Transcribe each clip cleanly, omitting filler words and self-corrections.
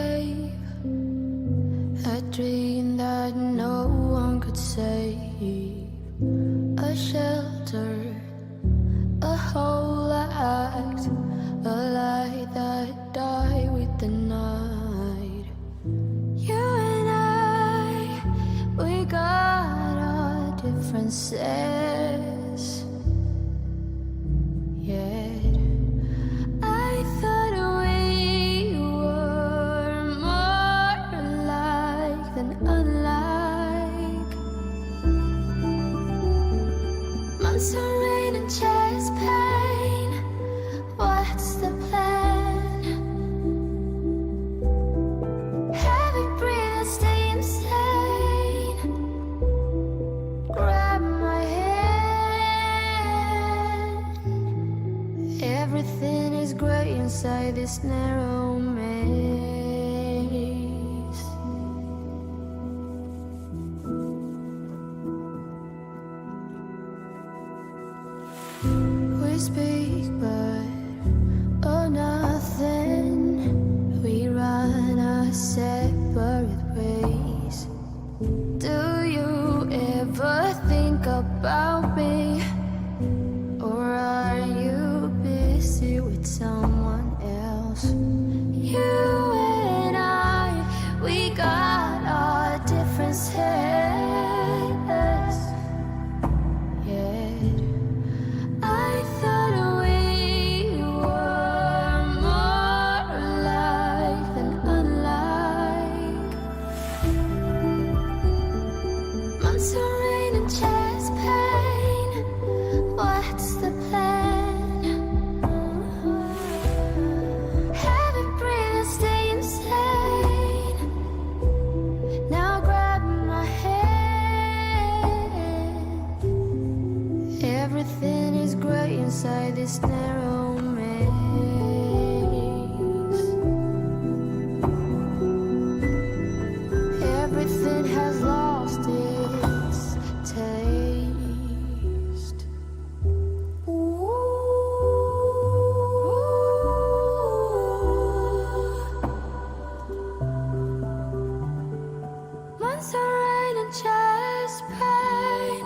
cave, a dream that no one could save, a shelter, a whole act, a light that died with the night. You and I, we got our differences, yet I thought we were more alike than unlike. Months of rain and chest pain, what's the plan? Heavy breathing, stay insane. Grab my hand. Everything is grey inside this narrow maze. We speak but oh nothing. We run our separate ways. Do you ever think about me? Or are you busy with someone else? You and I, we got our differences, yet I thought we were more alike than unlike. Months of rain and chest pain, what's the plan? Heavy breathing, stay insane. Now grab my hand. Everything is grey inside this narrow maze. Everything has lost its taste. Months of rain and chest pain.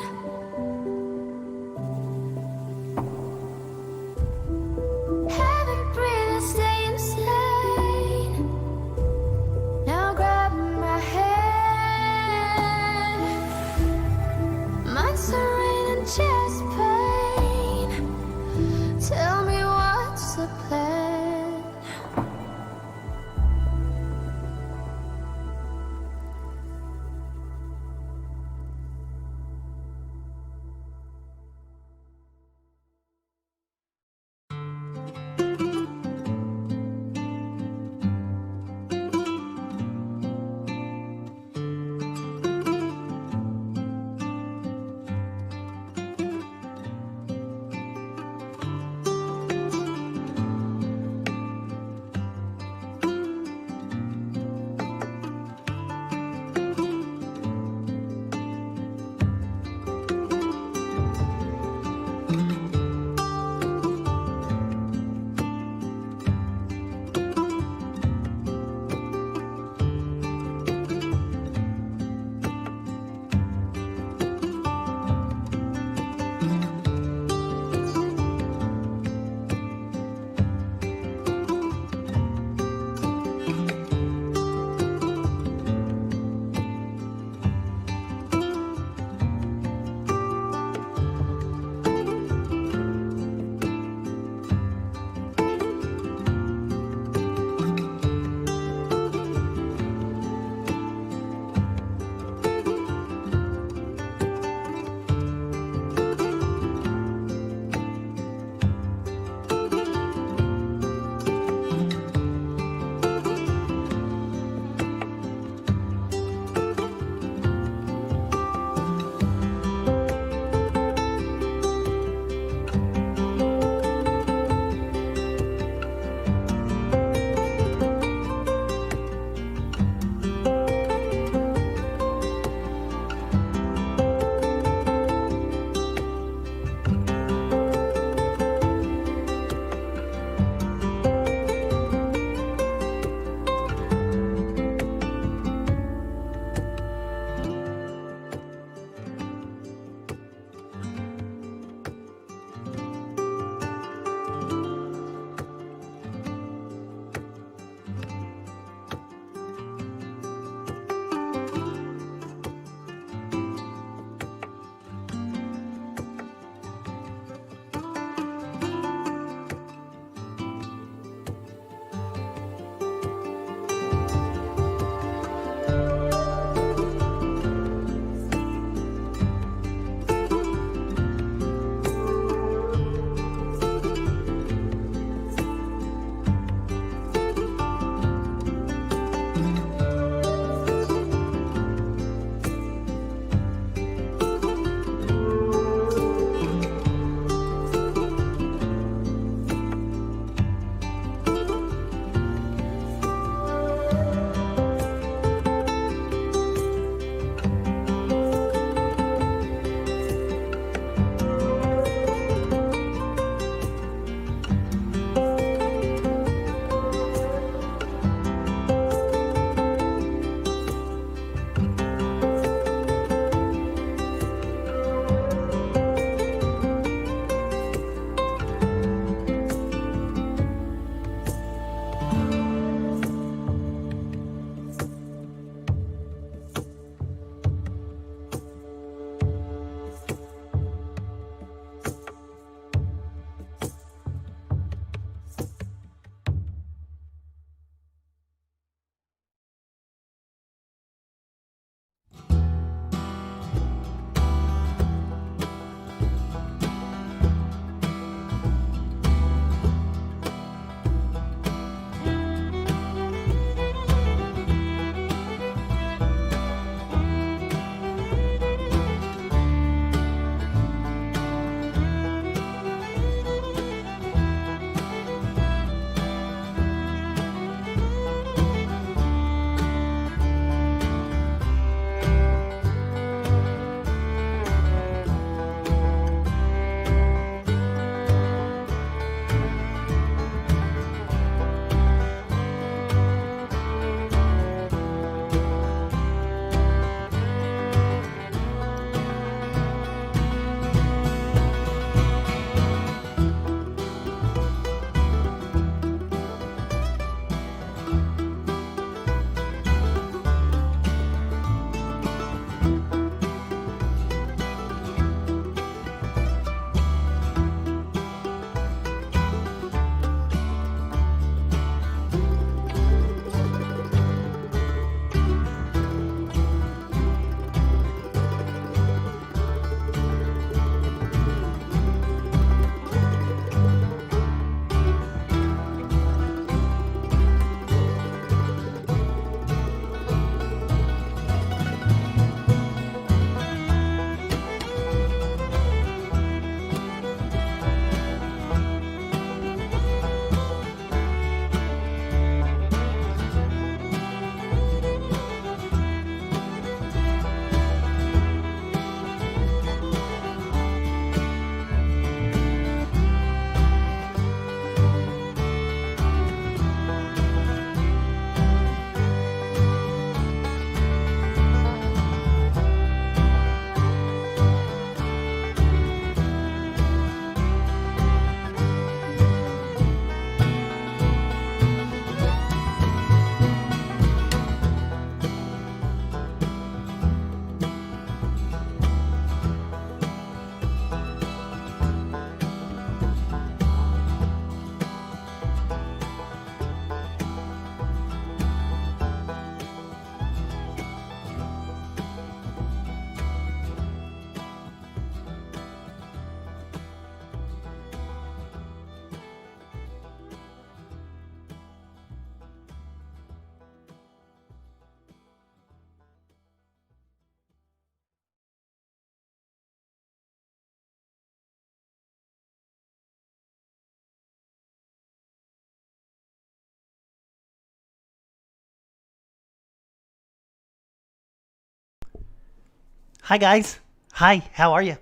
Hi guys. Hi, how are you?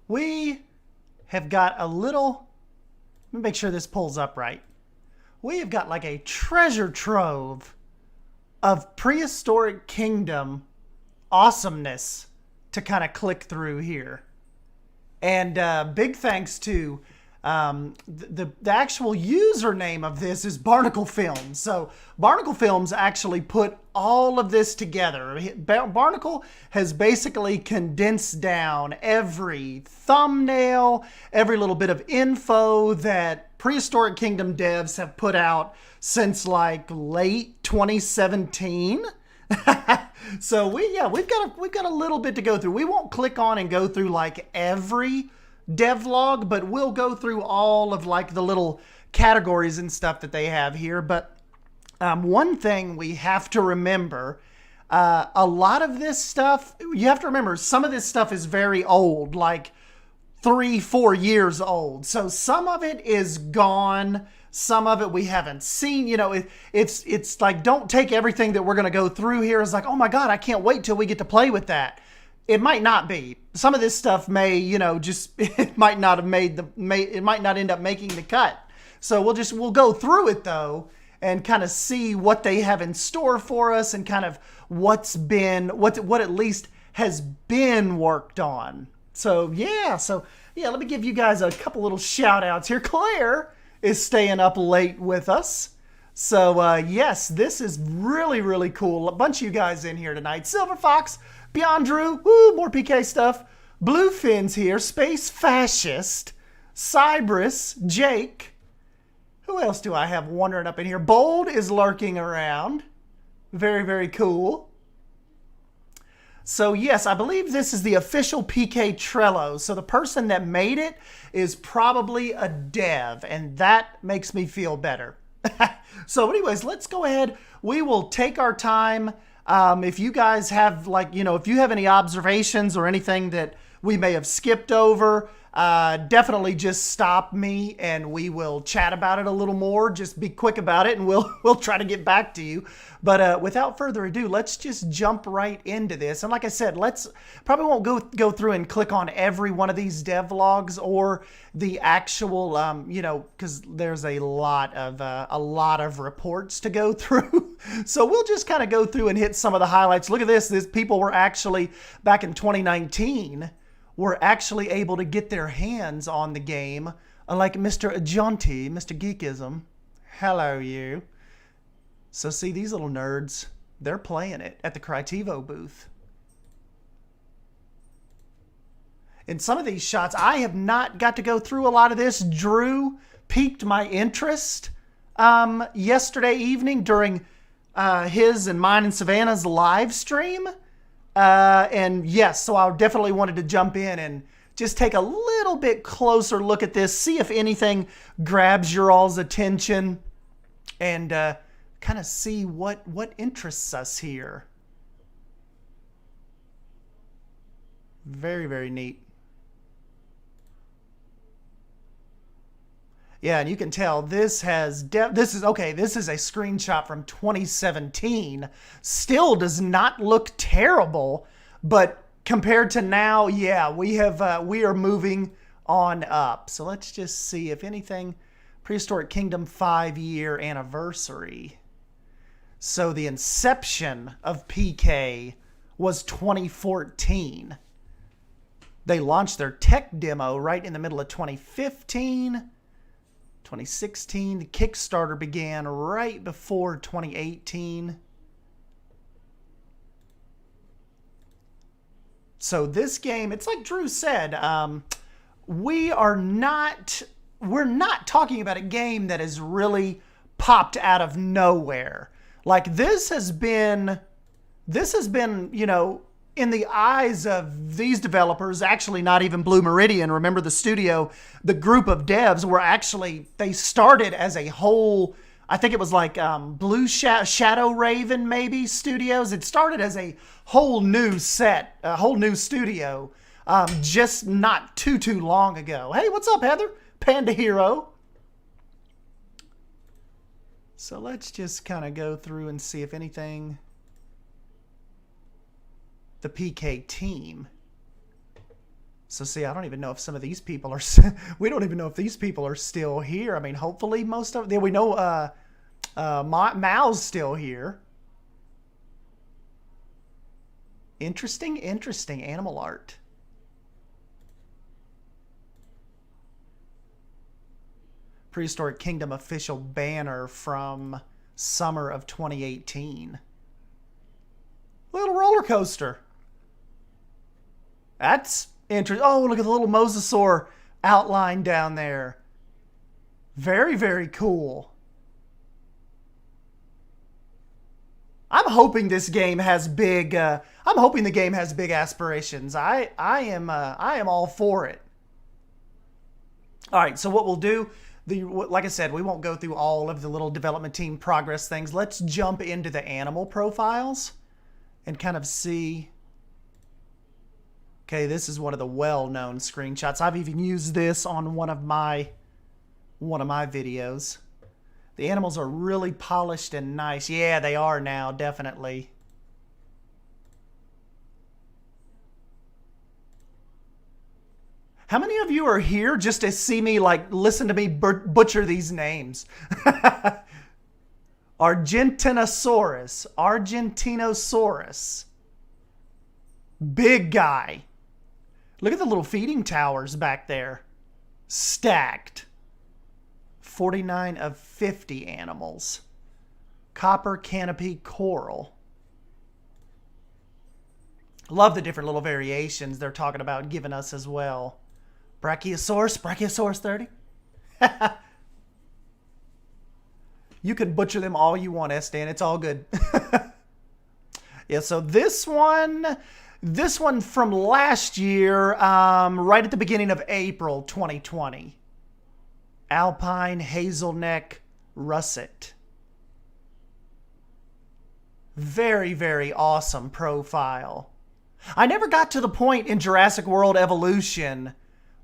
We have got a little, let me make sure this pulls up right. We have got like a treasure trove of Prehistoric Kingdom awesomeness to kind of click through here. And big thanks to the actual username of this is Barnacle Films. So Barnacle Films actually put all of this together. Barnacle has basically condensed down every thumbnail, every little bit of info that Prehistoric Kingdom devs have put out since like late 2017. So we've got a little bit to go through. We won't click on and go through like every devlog, but we'll go through all of like the little categories and stuff that they have here. But one thing we have to remember, a lot of this stuff, you have to remember some of this stuff is very old, like 3-4 years old. So some of it is gone. Some of it we haven't seen. You know, it's like, don't take everything that we're going to go through here as like, oh my God, I can't wait till we get to play with that. It might not be. Some of this stuff may, you know, just, it might not have it might not end up making the cut. So we'll go through it though and kind of see what they have in store for us and kind of what at least has been worked on. So yeah, let me give you guys a couple little shout outs here. Claire is staying up late with us. So yes, this is really, really cool. A bunch of you guys in here tonight. Silver Fox, Beyond Drew, woo, more PK stuff. Bluefin's here, Space Fascist, Cybrus, Jake. Who else do I have wandering up in here? Bold is lurking around. Very, very cool. So yes, I believe this is the official PK Trello. So the person that made it is probably a dev, and that makes me feel better. So anyways, let's go ahead. We will take our time. If you guys have like, you know, if you have any observations or anything that we may have skipped over, definitely just stop me and we will chat about it a little more. Just be quick about it and we'll try to get back to you. But without further ado, let's just jump right into this. And like I said, probably won't go through and click on every one of these devlogs or the actual, you know, because there's a lot of reports to go through. So we'll just kind of go through and hit some of the highlights. Look at this. These people were actually back in 2019 were actually able to get their hands on the game, like Mr. Ajonti, Mr. Geekism. Hello, you. So see, these little nerds, they're playing it at the Critivo booth. In some of these shots, I have not got to go through a lot of this. Drew piqued my interest yesterday evening during his and mine and Savannah's live stream. And yes, so I definitely wanted to jump in and just take a little bit closer look at this, see if anything grabs your all's attention, and kind of see what interests us here. Very, very neat. Yeah, and you can tell this is a screenshot from 2017. Still does not look terrible, but compared to now, yeah, we are moving on up. So let's just see if anything. Prehistoric Kingdom 5-year anniversary. So the inception of PK was 2014. They launched their tech demo right in the middle of 2015. 2016, the Kickstarter began right before 2018. So this game, it's like Drew said, we're not talking about a game that has really popped out of nowhere. Like this has been, you know, in the eyes of these developers, actually not even Blue Meridian. Remember the studio, the group of devs were actually, they started as a whole, I think it was like Blue Shadow Raven maybe Studios. It started as a whole new set, a whole new studio, just not too long ago. Hey, what's up, Heather? Panda Hero. So let's just kind of go through and see if anything the PK team. So see, I don't even know if some of these people are, we don't even know if these people are still here. I mean, hopefully most of them, we know Mao's still here. Interesting animal art. Prehistoric Kingdom official banner from summer of 2018. Little roller coaster. That's interesting. Oh, look at the little mosasaur outline down there. Very, very cool. I'm hoping this game has big. I'm hoping the game has big aspirations. I am all for it. All right. So what we'll do, like I said, we won't go through all of the little development team progress things. Let's jump into the animal profiles and kind of see. Okay, this is one of the well-known screenshots. I've even used this on one of my videos. The animals are really polished and nice. Yeah, they are now, definitely. How many of you are here just to see me, like, listen to me butcher these names? Argentinosaurus. Big guy. Look at the little feeding towers back there. Stacked. 49 of 50 animals. Copper canopy coral. Love the different little variations they're talking about giving us as well. Brachiosaurus 30. You can butcher them all you want, Estan. It's all good. Yeah, so this one from last year, right at the beginning of April 2020. Alpine hazelneck russet. Very, very awesome profile. I never got to the point in Jurassic World Evolution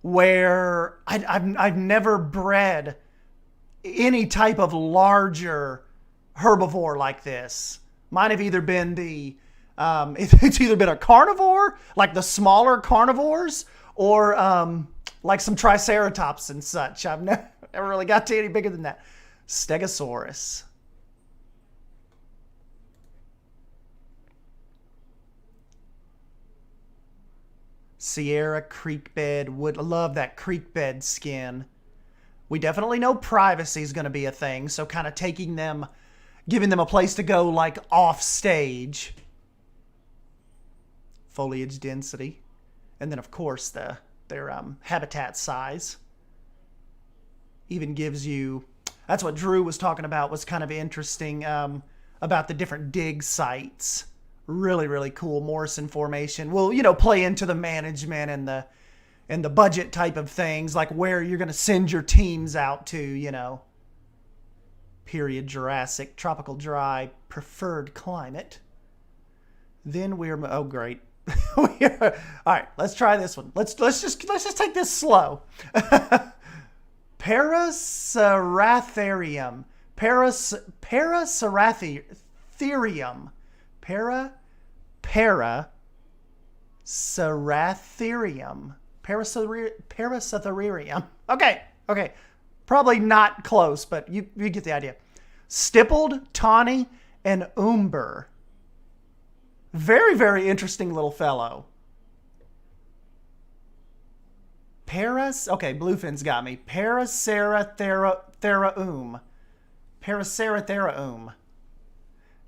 where I've never bred any type of larger herbivore like this. Mine have either been it's either been a carnivore, like the smaller carnivores, or like some triceratops and such. I've never really got to any bigger than that. Stegosaurus. Sierra creek bed. Would love that creek bed skin. We definitely know privacy is going to be a thing, so kind of giving them a place to go, like, off stage. Foliage density. And then, of course, their habitat size. Even gives you... That's what Drew was talking about, was kind of interesting, about the different dig sites. Really, really cool. Morrison formation will, play into the management and the budget type of things, like where you're going to send your teams out to, Period Jurassic, tropical dry, preferred climate. Then oh, great. All right, let's try this one. Let's just take this slow. Paraceratherium. Paraceratherium. Paraceratherium. Paraceratherium. Okay. Probably not close, but you get the idea. Stippled, tawny, and umber. Very, very interesting little fellow. Okay, Bluefin's got me. Paraceratherium. Paraceratherium.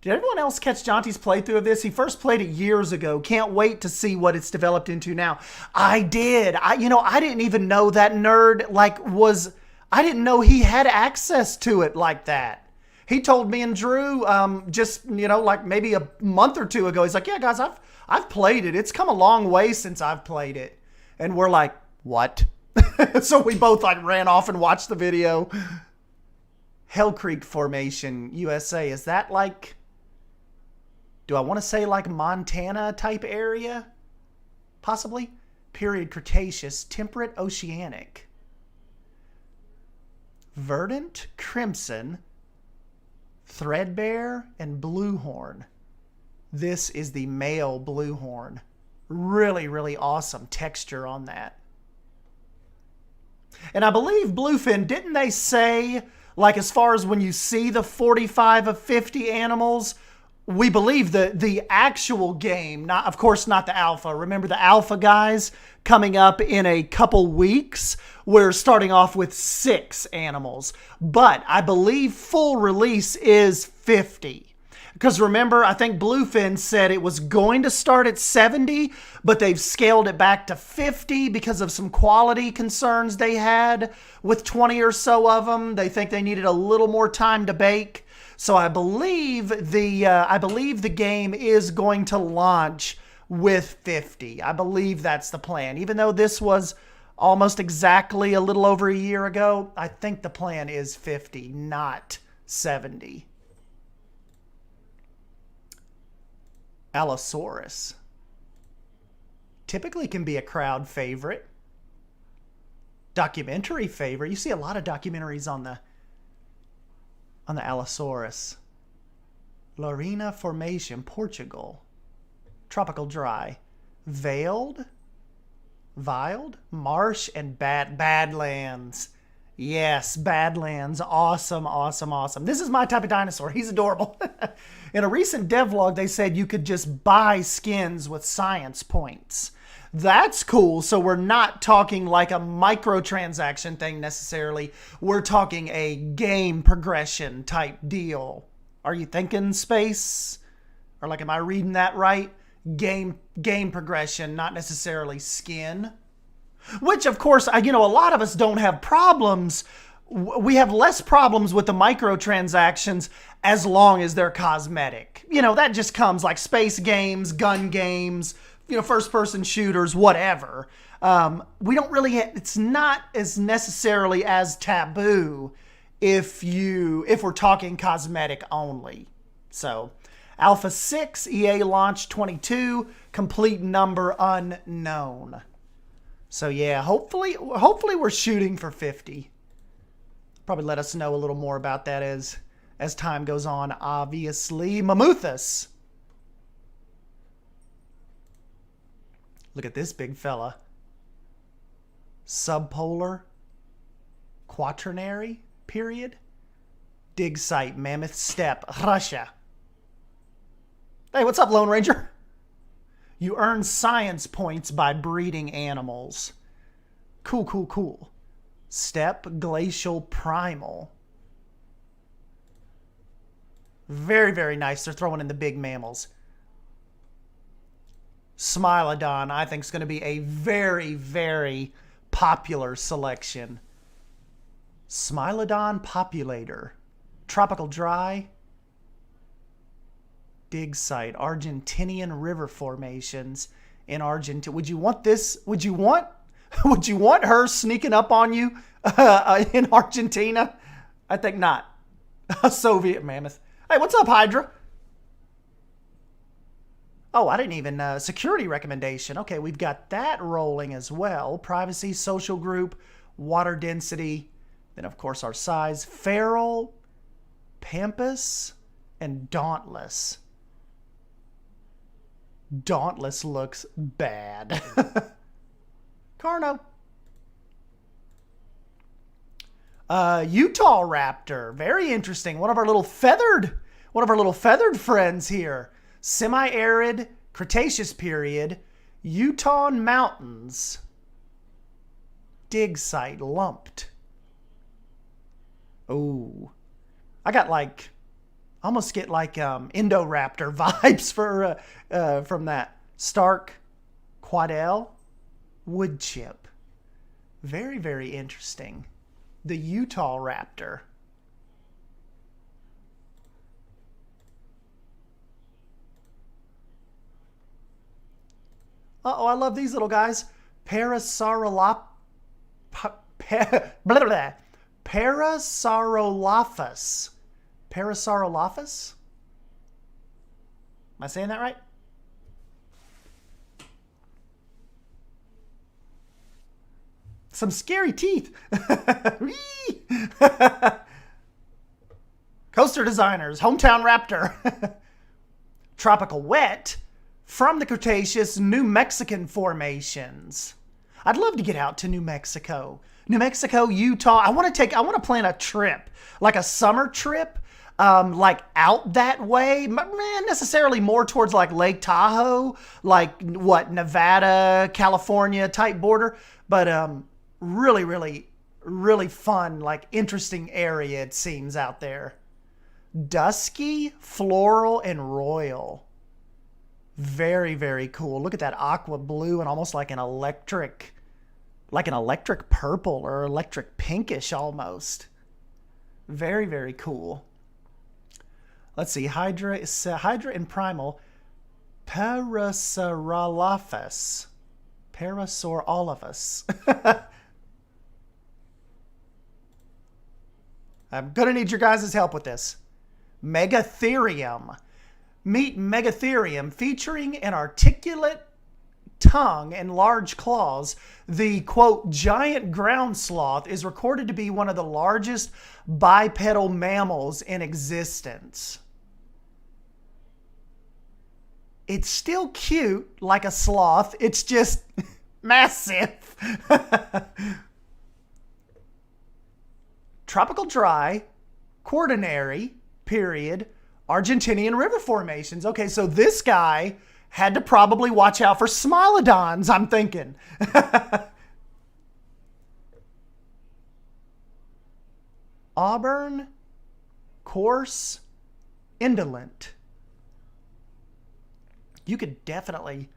Did everyone else catch Jonty's playthrough of this? He first played it years ago. Can't wait to see what it's developed into now. I did. I didn't even know that nerd, I didn't know he had access to it like that. He told me and Drew, maybe a month or two ago, he's like, yeah, guys, I've played it. It's come a long way since I've played it. And we're like, what? So we both ran off and watched the video. Hell Creek Formation, USA. Is that do I want to say Montana type area? Possibly. Period Cretaceous, temperate oceanic. Verdant, crimson, threadbare, and bluehorn. This is the male blue horn. Really, really awesome texture on that. And I believe Bluefin, didn't they say, like as far as when you see the 45 of 50 animals, we believe the actual game, not of course not the alpha. Remember the alpha guys coming up in a couple weeks? We're starting off with 6 animals. But I believe full release is 50. Because remember, I think Bluefin said it was going to start at 70, but they've scaled it back to 50 because of some quality concerns they had with 20 or so of them. They think they needed a little more time to bake. So I believe the game is going to launch with 50. I believe that's the plan. Even though this was almost exactly a little over a year ago, I think the plan is 50, not 70. Allosaurus. Typically can be a crowd favorite. Documentary favorite. You see a lot of documentaries on the Allosaurus. Lorena Formation, Portugal. Tropical dry. Veiled, marsh, and badlands. Yes, Badlands. Awesome, awesome, awesome. This is my type of dinosaur. He's adorable. In a recent devlog, they said you could just buy skins with science points. That's cool. So we're not talking like a microtransaction thing necessarily. We're talking a game progression type deal. Are you thinking space? Or like, am I reading that right? Game progression, not necessarily skin. Which, of course, a lot of us don't have problems. We have less problems with the microtransactions as long as they're cosmetic. That just comes like space games, gun games, first-person shooters, whatever. We don't really, it's not as necessarily as taboo if we're talking cosmetic only. So, Alpha 6, EA launch 22, complete number unknown. So yeah, hopefully we're shooting for 50. Probably let us know a little more about that as time goes on, obviously. Mammuthus. Look at this big fella. Subpolar. Quaternary period. Dig site, Mammoth Steppe, Russia. Hey, what's up, Lone Ranger? You earn science points by breeding animals. Cool, cool, cool. Steppe Glacial Primal. Very, very nice. They're throwing in the big mammals. Smilodon, I think, is going to be a very, very popular selection. Smilodon Populator. Tropical dry. Dig site, Argentinian river formations in Argentina. Would you want this? Would you want her sneaking up on you in Argentina? I think not. A Soviet mammoth. Hey, what's up, Hydra? Oh, I didn't even security recommendation. Okay, we've got that rolling as well. Privacy, social group, water density, then of course our size. Feral, Pampas, and Dauntless. Dauntless looks bad. Carno. Utah Raptor. Very interesting. One of our little feathered friends here. Semi-arid Cretaceous period. Utah Mountains. Dig site lumped. Ooh. I got like almost get like Indoraptor vibes from that. Stark Quadell wood chip. Very, very interesting. The Utah Raptor. Uh-oh, I love these little guys. Parasaurolophus. Parasaurolophus? Am I saying that right? Some scary teeth. Coaster designers, hometown raptor. tropical wet from the Cretaceous New Mexican formations. I'd love to get out to New Mexico. New Mexico, Utah. I want to plan a trip, like a summer trip, like out that way. Man, necessarily more towards like Lake Tahoe, like what, Nevada, California type border. But really, really, really fun, like interesting area it seems out there. Dusky, floral, and royal. Very, very cool. Look at that aqua blue and almost like an electric purple or electric pinkish almost. Very, very cool. Let's see. Hydra and Primal. Parasaurolophus. Parasaurolophus. I'm going to need your guys' help with this. Megatherium. Meet Megatherium, featuring an articulate tongue and large claws. The, quote, giant ground sloth is recorded to be one of the largest bipedal mammals in existence. It's still cute, like a sloth. It's just massive. Tropical dry, quaternary, period, Argentinian river formations. Okay, so this guy had to probably watch out for smilodons, I'm thinking. Auburn, coarse, indolent. You could definitely,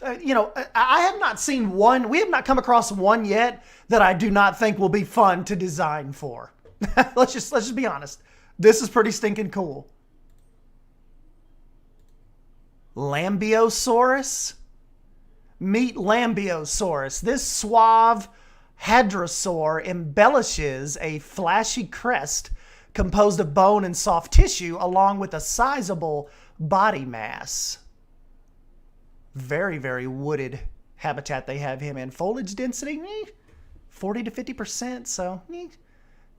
I have not seen one, we have not come across one yet that I do not think will be fun to design for. let's just be honest. This is pretty stinking cool. Lambiosaurus. Meet Lambiosaurus. This suave hadrosaur embellishes a flashy crest composed of bone and soft tissue along with a sizable body mass. Very, very wooded habitat they have him in. Foliage density, 40 to 50%. So,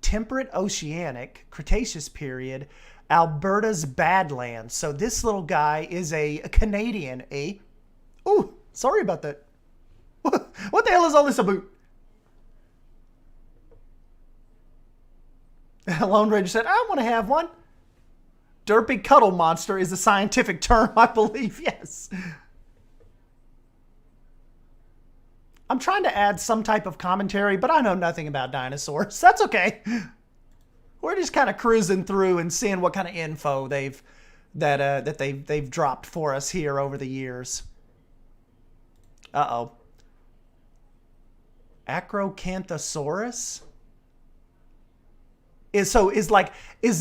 temperate oceanic, Cretaceous period, Alberta's Badlands. So this little guy is a Canadian, Ooh, sorry about that. What the hell is all this about? Lone Ranger said, I want to have one. Derpy cuddle monster is a scientific term, I believe, yes. I'm trying to add some type of commentary, but I know nothing about dinosaurs. That's okay. We're just kind of cruising through and seeing what kind of info they've dropped for us here over the years. Uh-oh. Acrocanthosaurus? Is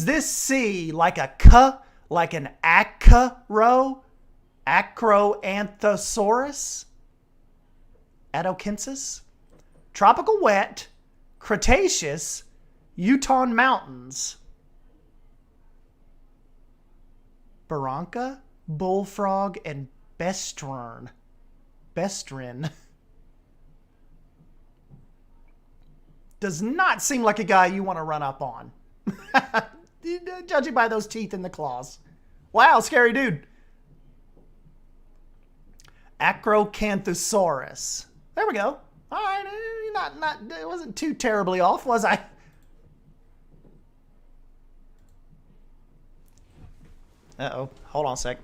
this C like a K, like an acro? Acrocanthosaurus? Adokensis? Tropical wet, Cretaceous, Utah mountains. Barranca, bullfrog, and bestrin. Does not seem like a guy you want to run up on. Judging by those teeth and the claws. Wow, scary dude. Acrocanthosaurus. There we go. All right, it wasn't too terribly off, was I? Uh-oh. Hold on a sec.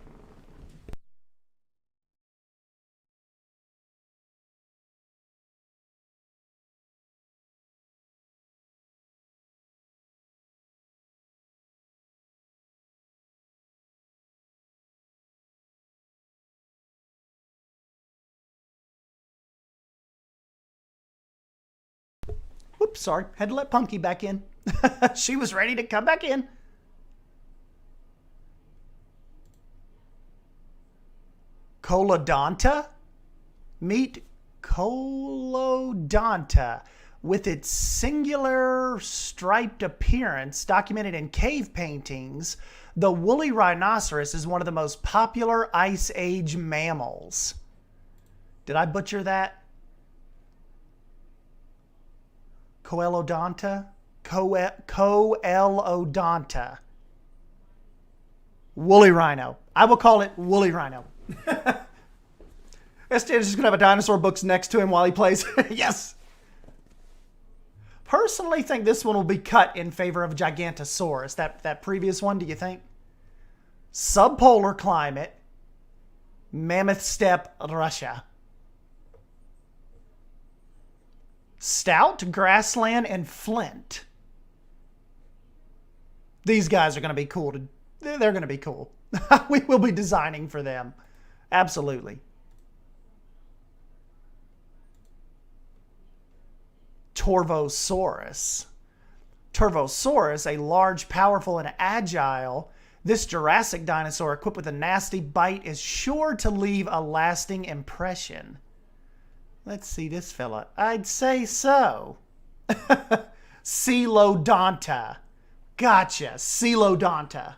Whoops, sorry. Had to let Punky back in. She was ready to come back in. Colodonta? Meet Colodonta. With its singular striped appearance documented in cave paintings, the woolly rhinoceros is one of the most popular Ice Age mammals. Did I butcher that? Coelodonta? Coelodonta. Woolly rhino. I will call it Woolly Rhino. Estienne's just going to have a dinosaur books next to him while he plays. Yes. Personally think this one will be cut in favor of Gigantosaurus. That previous one, do you think? Subpolar climate. Mammoth steppe, Russia. Stout, grassland, and flint. These guys are going to be cool. They're going to be cool. We will be designing for them. Absolutely. Torvosaurus. Torvosaurus, a large, powerful, and agile, this Jurassic dinosaur equipped with a nasty bite is sure to leave a lasting impression. Let's see this fella. I'd say so. Coelodonta. Gotcha. Coelodonta.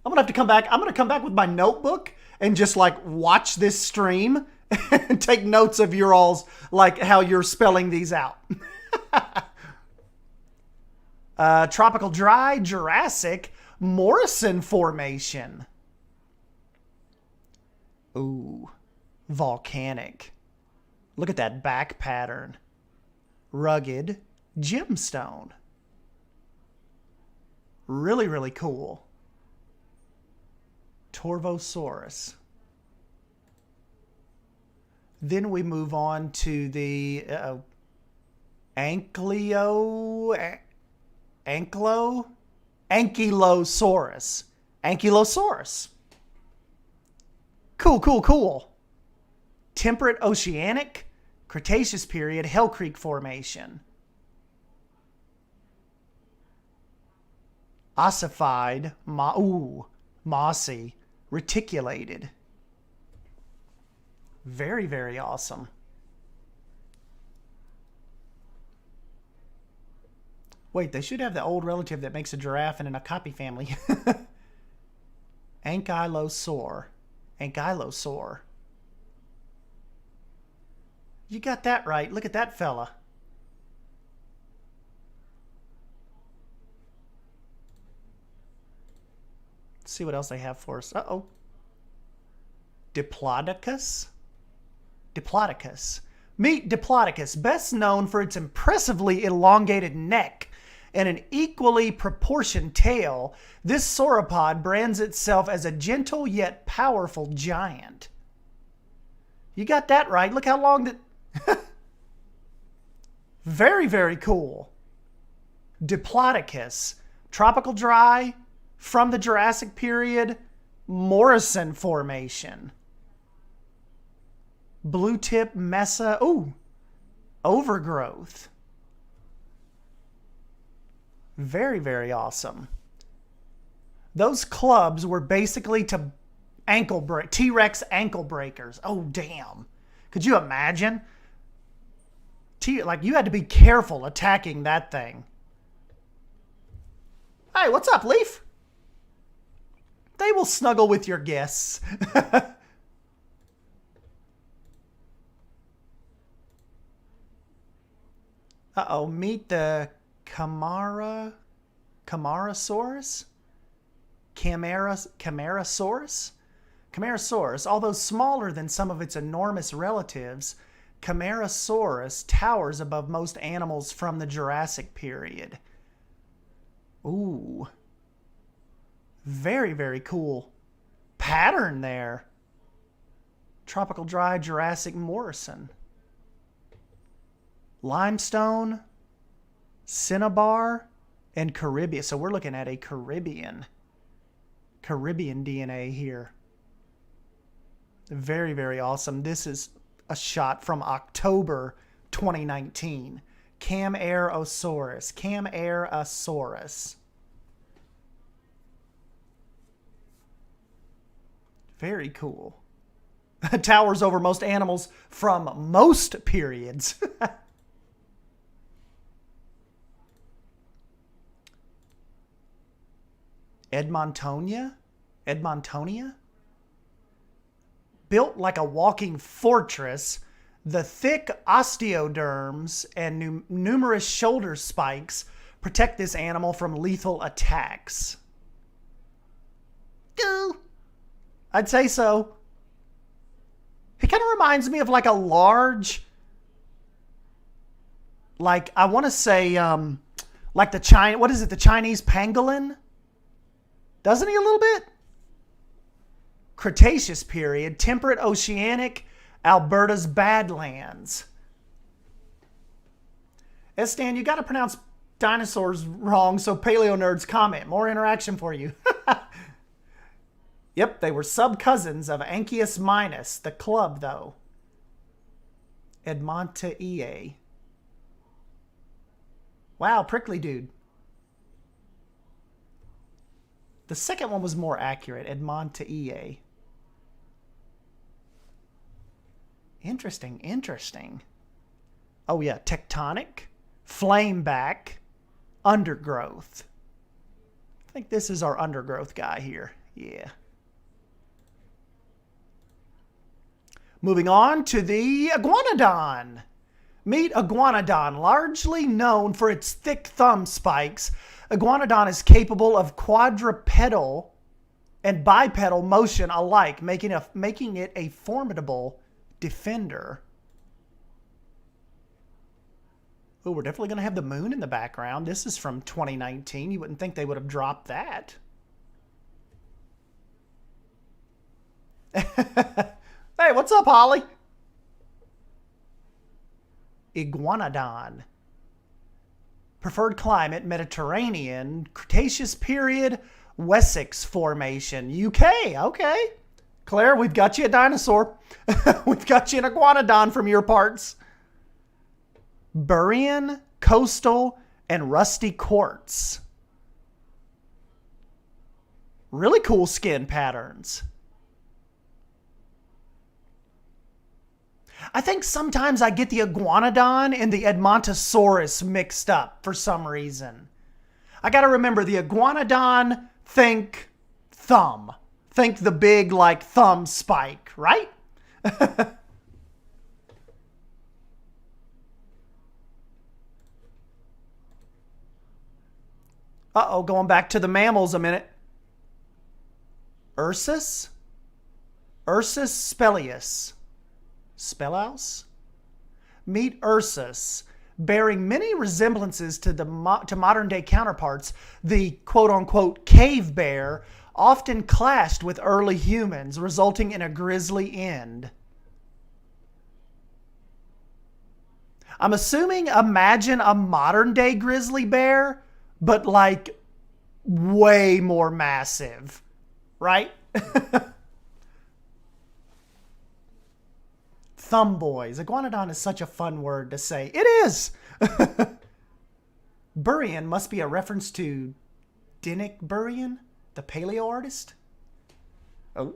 I'm gonna have to come back. I'm gonna come back with my notebook and just like watch this stream and take notes of your all's, like how you're spelling these out. Tropical dry, Jurassic, Morrison Formation. Ooh, volcanic. Look at that back pattern. Rugged, gemstone. Really, really cool. Torvosaurus. Then we move on to the Ankylosaurus. Ankylosaurus. Cool, cool, cool. Temperate oceanic, Cretaceous period, Hell Creek Formation. Ossified, mossy, reticulated. Very, very awesome. Wait, they should have the old relative that makes a giraffe and in a copy family. Ankylosaur. Ankylosaur. You got that right. Look at that fella. Let's see what else they have for us. Uh-oh. Diplodocus? Diplodocus. Meet Diplodocus, best known for its impressively elongated neck and an equally proportioned tail. This sauropod brands itself as a gentle yet powerful giant. You got that right. Look how long that... Very, very cool. Diplodocus. Tropical dry, from the Jurassic period, Morrison Formation. Blue tip mesa. Ooh. Overgrowth. Very, very awesome. Those clubs were basically to T-Rex ankle breakers. Oh, damn. Could you imagine? Like, you had to be careful attacking that thing. Hey, what's up, Leaf? They will snuggle with your guests. Uh-oh, meet the Camarasaurus? Camarasaurus? Camarasaurus, although smaller than some of its enormous relatives, Camarasaurus towers above most animals from the Jurassic period. Ooh. Very, very cool pattern there. Tropical dry, Jurassic Morrison. Limestone, Cinnabar, and Caribbean. So we're looking at a Caribbean DNA here. Very, very awesome. This is a shot from October 2019. Camarasaurus. Camarasaurus. Very cool. Towers over most animals from most periods. Edmontonia? Built like a walking fortress, the thick osteoderms and numerous shoulder spikes protect this animal from lethal attacks. I'd say so. He kind of reminds me of like a large, like I want to say, like the the Chinese pangolin? Doesn't he a little bit? Cretaceous period, temperate oceanic, Alberta's Badlands. Stan, you got to pronounce dinosaurs wrong, so paleo nerds comment. More interaction for you. Yep, they were sub-cousins of Anchius minus, the club, though. Edmontaea. Wow, prickly dude. The second one was more accurate, Edmontaea. Interesting, interesting. Oh yeah, tectonic, flameback, undergrowth. I think this is our undergrowth guy here. Yeah. Moving on to the iguanodon. Meet iguanodon, largely known for its thick thumb spikes. Iguanodon is capable of quadrupedal and bipedal motion alike, making it a formidable defender. Oh, we're definitely going to have the moon in the background. This is from 2019. You wouldn't think they would have dropped that. Hey, what's up, Holly? Iguanodon. Preferred climate, Mediterranean, Cretaceous period, Wessex Formation, UK. Okay. Claire, we've got you a dinosaur. We've got you an iguanodon from your parts. Burrian, coastal, and rusty quartz. Really cool skin patterns. I think sometimes I get the iguanodon and the Edmontosaurus mixed up for some reason. I got to remember the iguanodon, think thumb. Think the big, like, thumb spike, right? Uh-oh, going back to the mammals a minute. Ursus? Ursus speleus. Spelaus? Meet Ursus, bearing many resemblances to modern-day counterparts, the quote-unquote cave bear, often clashed with early humans, resulting in a grisly end. I'm assuming imagine a modern-day grizzly bear, but like way more massive, right? Thumb boys. Iguanodon is such a fun word to say. It is! Burrian must be a reference to Dinnick Burrian, the paleo artist. Oh.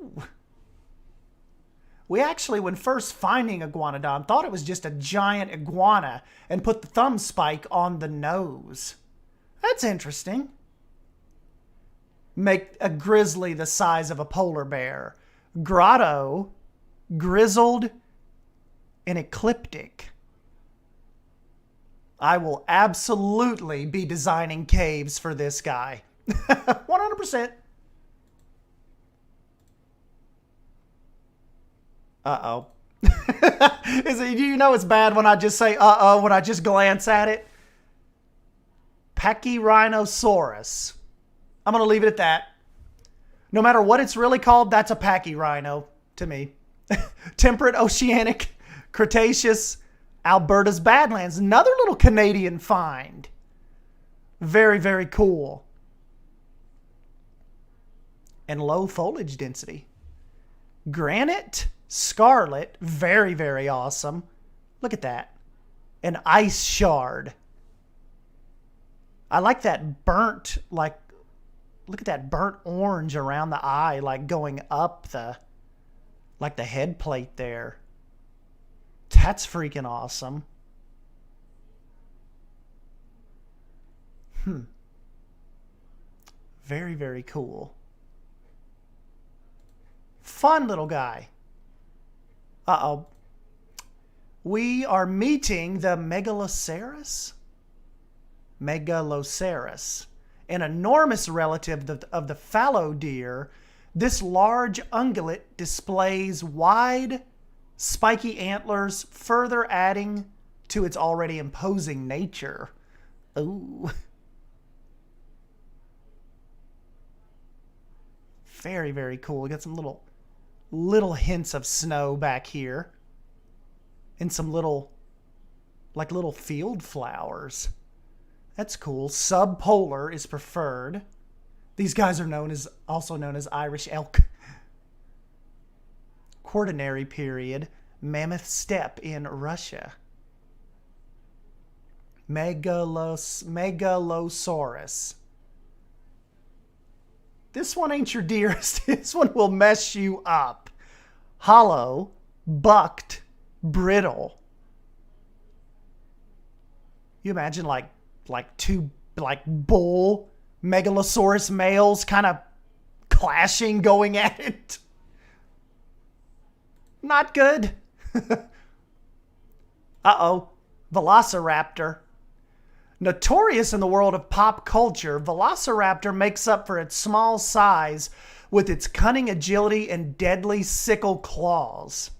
We actually, when first finding Iguanodon, thought it was just a giant iguana and put the thumb spike on the nose. That's interesting. Make a grizzly the size of a polar bear. Grotto, grizzled, and ecliptic. I will absolutely be designing caves for this guy. 100%. Uh-oh. Do you know it's bad when I just say uh-oh when I just glance at it? Pachyrhinosaurus. I'm going to leave it at that. No matter what it's really called, that's a pachyrhino to me. Temperate oceanic, Cretaceous, Alberta's Badlands. Another little Canadian find. Very, very cool. And low foliage density. Granite, scarlet. Very, very awesome. Look at that. An ice shard. I like that burnt, like, look at that burnt orange around the eye, like going up the, like the head plate there. That's freaking awesome. Very, very cool. Fun little guy. Uh-oh. We are meeting the Megaloceros? Megaloceros, an enormous relative of the fallow deer, This large ungulate displays wide, spiky antlers, further adding to its already imposing nature. Ooh. Very, very cool. We got some little hints of snow back here. And some little field flowers. That's cool. Subpolar is preferred. These guys are also known as Irish elk. Quaternary period. Mammoth steppe in Russia. Megalosaurus. This one ain't your dearest. This one will mess you up. Hollow, bucked, brittle. You imagine like two bull megalosaurus males kind of clashing, going at it. Not good. Uh-oh. Velociraptor. Notorious in the world of pop culture, Velociraptor makes up for its small size with its cunning agility and deadly sickle claws.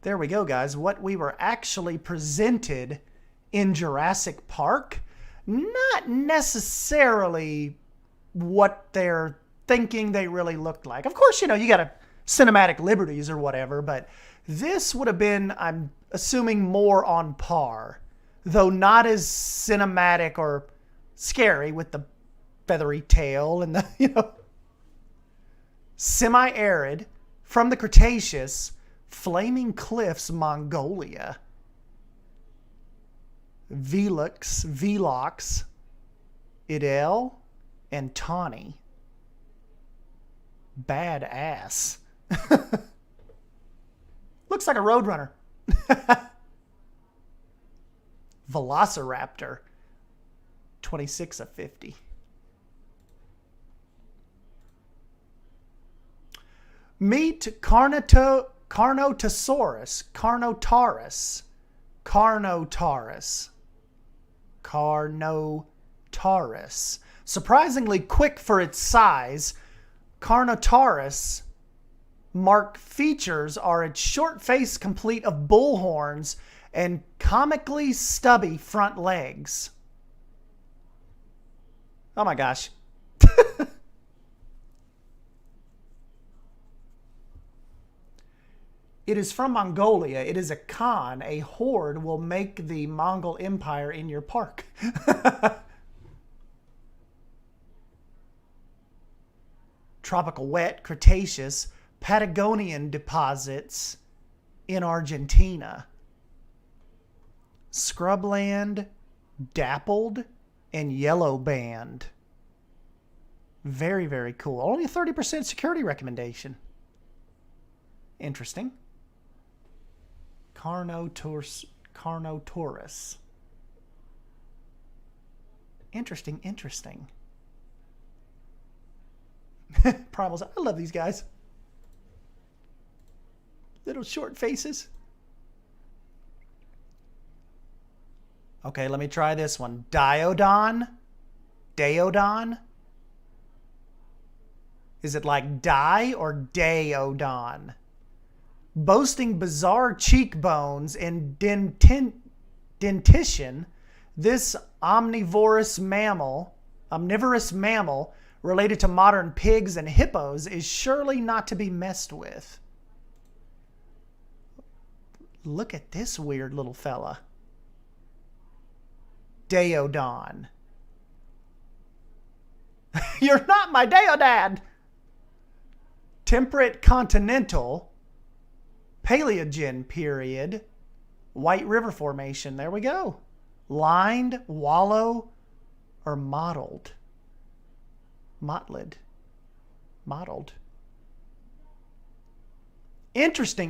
There we go, guys. What we were actually presented in Jurassic Park, not necessarily what they're thinking they really looked like. Of course, you got a cinematic liberties or whatever, but this would have been, I'm assuming, more on par, though not as cinematic or scary with the feathery tail and the, semi-arid from the Cretaceous, Flaming Cliffs, Mongolia. Velox, Idel, and Tawny. Badass. Looks like a Roadrunner. Velociraptor. 26 of 50. Meet Carnotaurus. Surprisingly quick for its size, Carnotaurus marked features are its short face complete of bull horns and comically stubby front legs. Oh my gosh. It is from Mongolia. It is a Khan. A horde will make the Mongol Empire in your park. Tropical wet, Cretaceous, Patagonian deposits in Argentina. Scrubland, dappled, and yellow band. Very, very cool. Only a 30% security recommendation. Interesting. Carnotaurus. Interesting. Primals. I love these guys. Little short faces. Okay, let me try this one. Daeodon. Is it like die or Daeodon? Boasting bizarre cheekbones and dentition, this omnivorous mammal related to modern pigs and hippos is surely not to be messed with. Look at this weird little fella. Daeodon. You're not my Daeodad. Temperate continental, Paleogen period, White River Formation. There we go. Lined, wallow, or mottled. Mottled. Interesting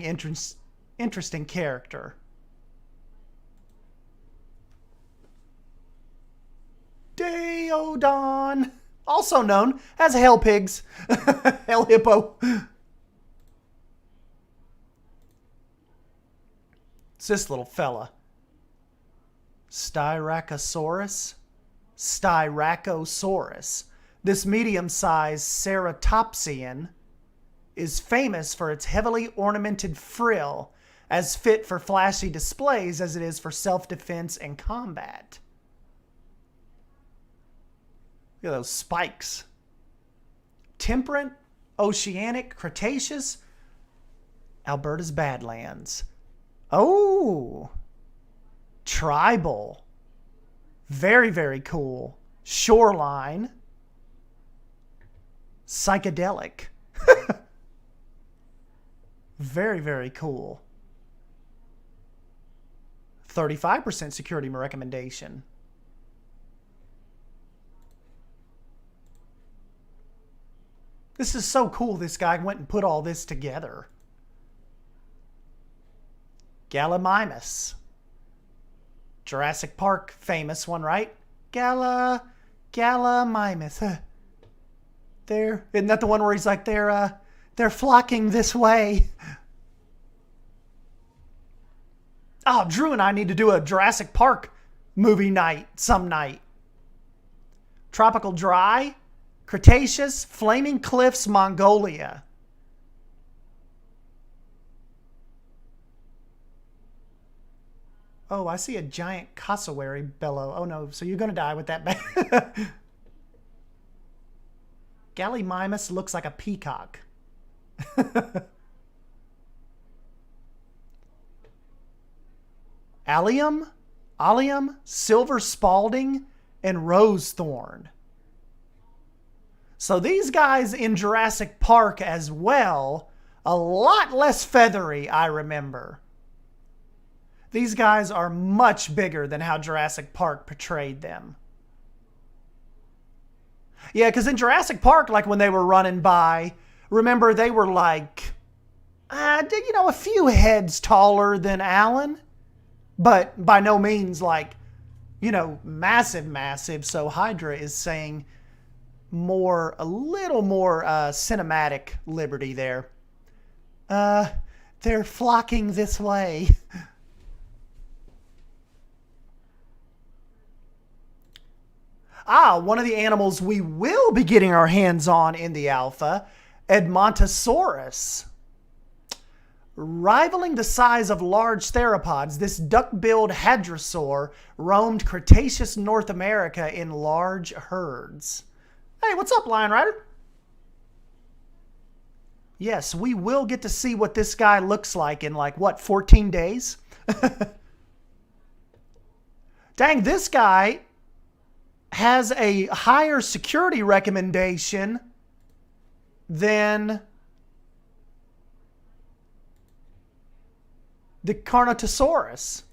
character. Daeodon, also known as hell pigs, hell hippo. It's this little fella. Styracosaurus. This medium-sized ceratopsian is famous for its heavily ornamented frill, as fit for flashy displays as it is for self-defense and combat. Look at those spikes. Temperate, oceanic, Cretaceous, Alberta's Badlands. Oh, tribal. Very, very cool. Shoreline. Psychedelic. Very, very cool. 35% security recommendation. This is so cool. This guy went and put all this together. Gallimimus. Jurassic Park famous one, right? Gallimimus. Isn't that the one where he's like, they're flocking this way. Oh, Drew and I need to do a Jurassic Park movie night some night. Tropical Dry, Cretaceous, Flaming Cliffs, Mongolia. Oh, I see a giant cassowary bellow. Oh no, so you're going to die with that bag. Gallimimus looks like a peacock. Allium, Silver Spalding, and Rosethorn. So these guys in Jurassic Park as well, a lot less feathery, I remember. These guys are much bigger than how Jurassic Park portrayed them. Yeah, because in Jurassic Park, like when they were running by, remember they were like, a few heads taller than Alan. But by no means like, massive. So Hydra is saying a little more cinematic liberty there. They're flocking this way. One of the animals we will be getting our hands on in the alpha, Edmontosaurus. Rivaling the size of large theropods, this duck-billed hadrosaur roamed Cretaceous North America in large herds. Hey, what's up, Lion Rider? Yes, we will get to see what this guy looks like in 14 days? Dang, this guy has a higher security recommendation than the Carnotaurus.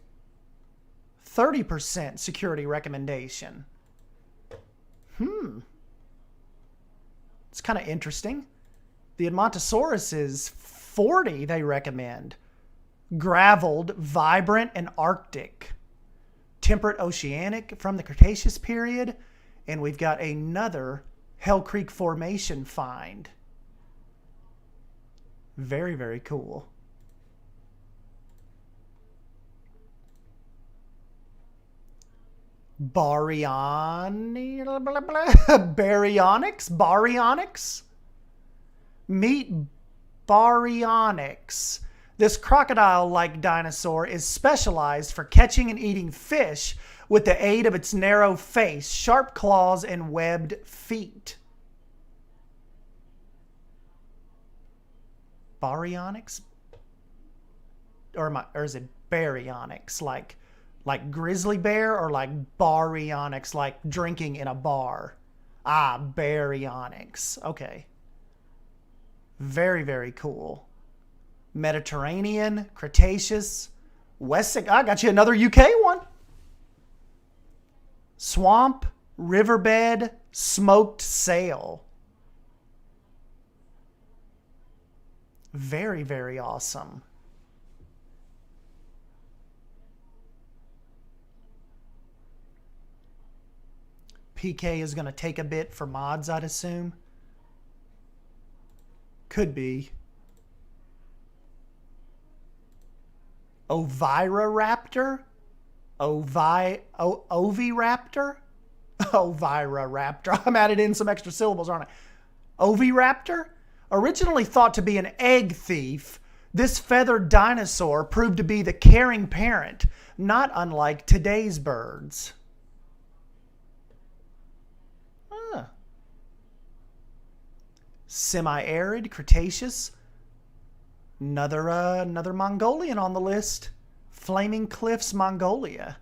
30% security recommendation. It's kind of interesting. The Edmontosaurus is 40, they recommend. Graveled, vibrant, and Arctic. Temperate oceanic from the Cretaceous period. And we've got another Hell Creek Formation find. Very, very cool. Baryonyx? Meet Baryonyx. This crocodile-like dinosaur is specialized for catching and eating fish with the aid of its narrow face, sharp claws, and webbed feet. Baryonyx? Or is it Baryonyx? Like grizzly bear, or like baryonyx, like drinking in a bar? Baryonyx. Okay. Very, very cool. Mediterranean, Cretaceous, Wessex. I got you another UK one. Swamp, riverbed, smoked sail. Very, very awesome. PK is going to take a bit for mods, I'd assume. Could be. Oviraptor? Oviraptor? Ovira raptor. I'm added in some extra syllables, aren't I? Oviraptor? Originally thought to be an egg thief, this feathered dinosaur proved to be the caring parent, not unlike today's birds. Huh. Semi-arid, Cretaceous. Another Mongolian on the list. Flaming Cliffs, Mongolia.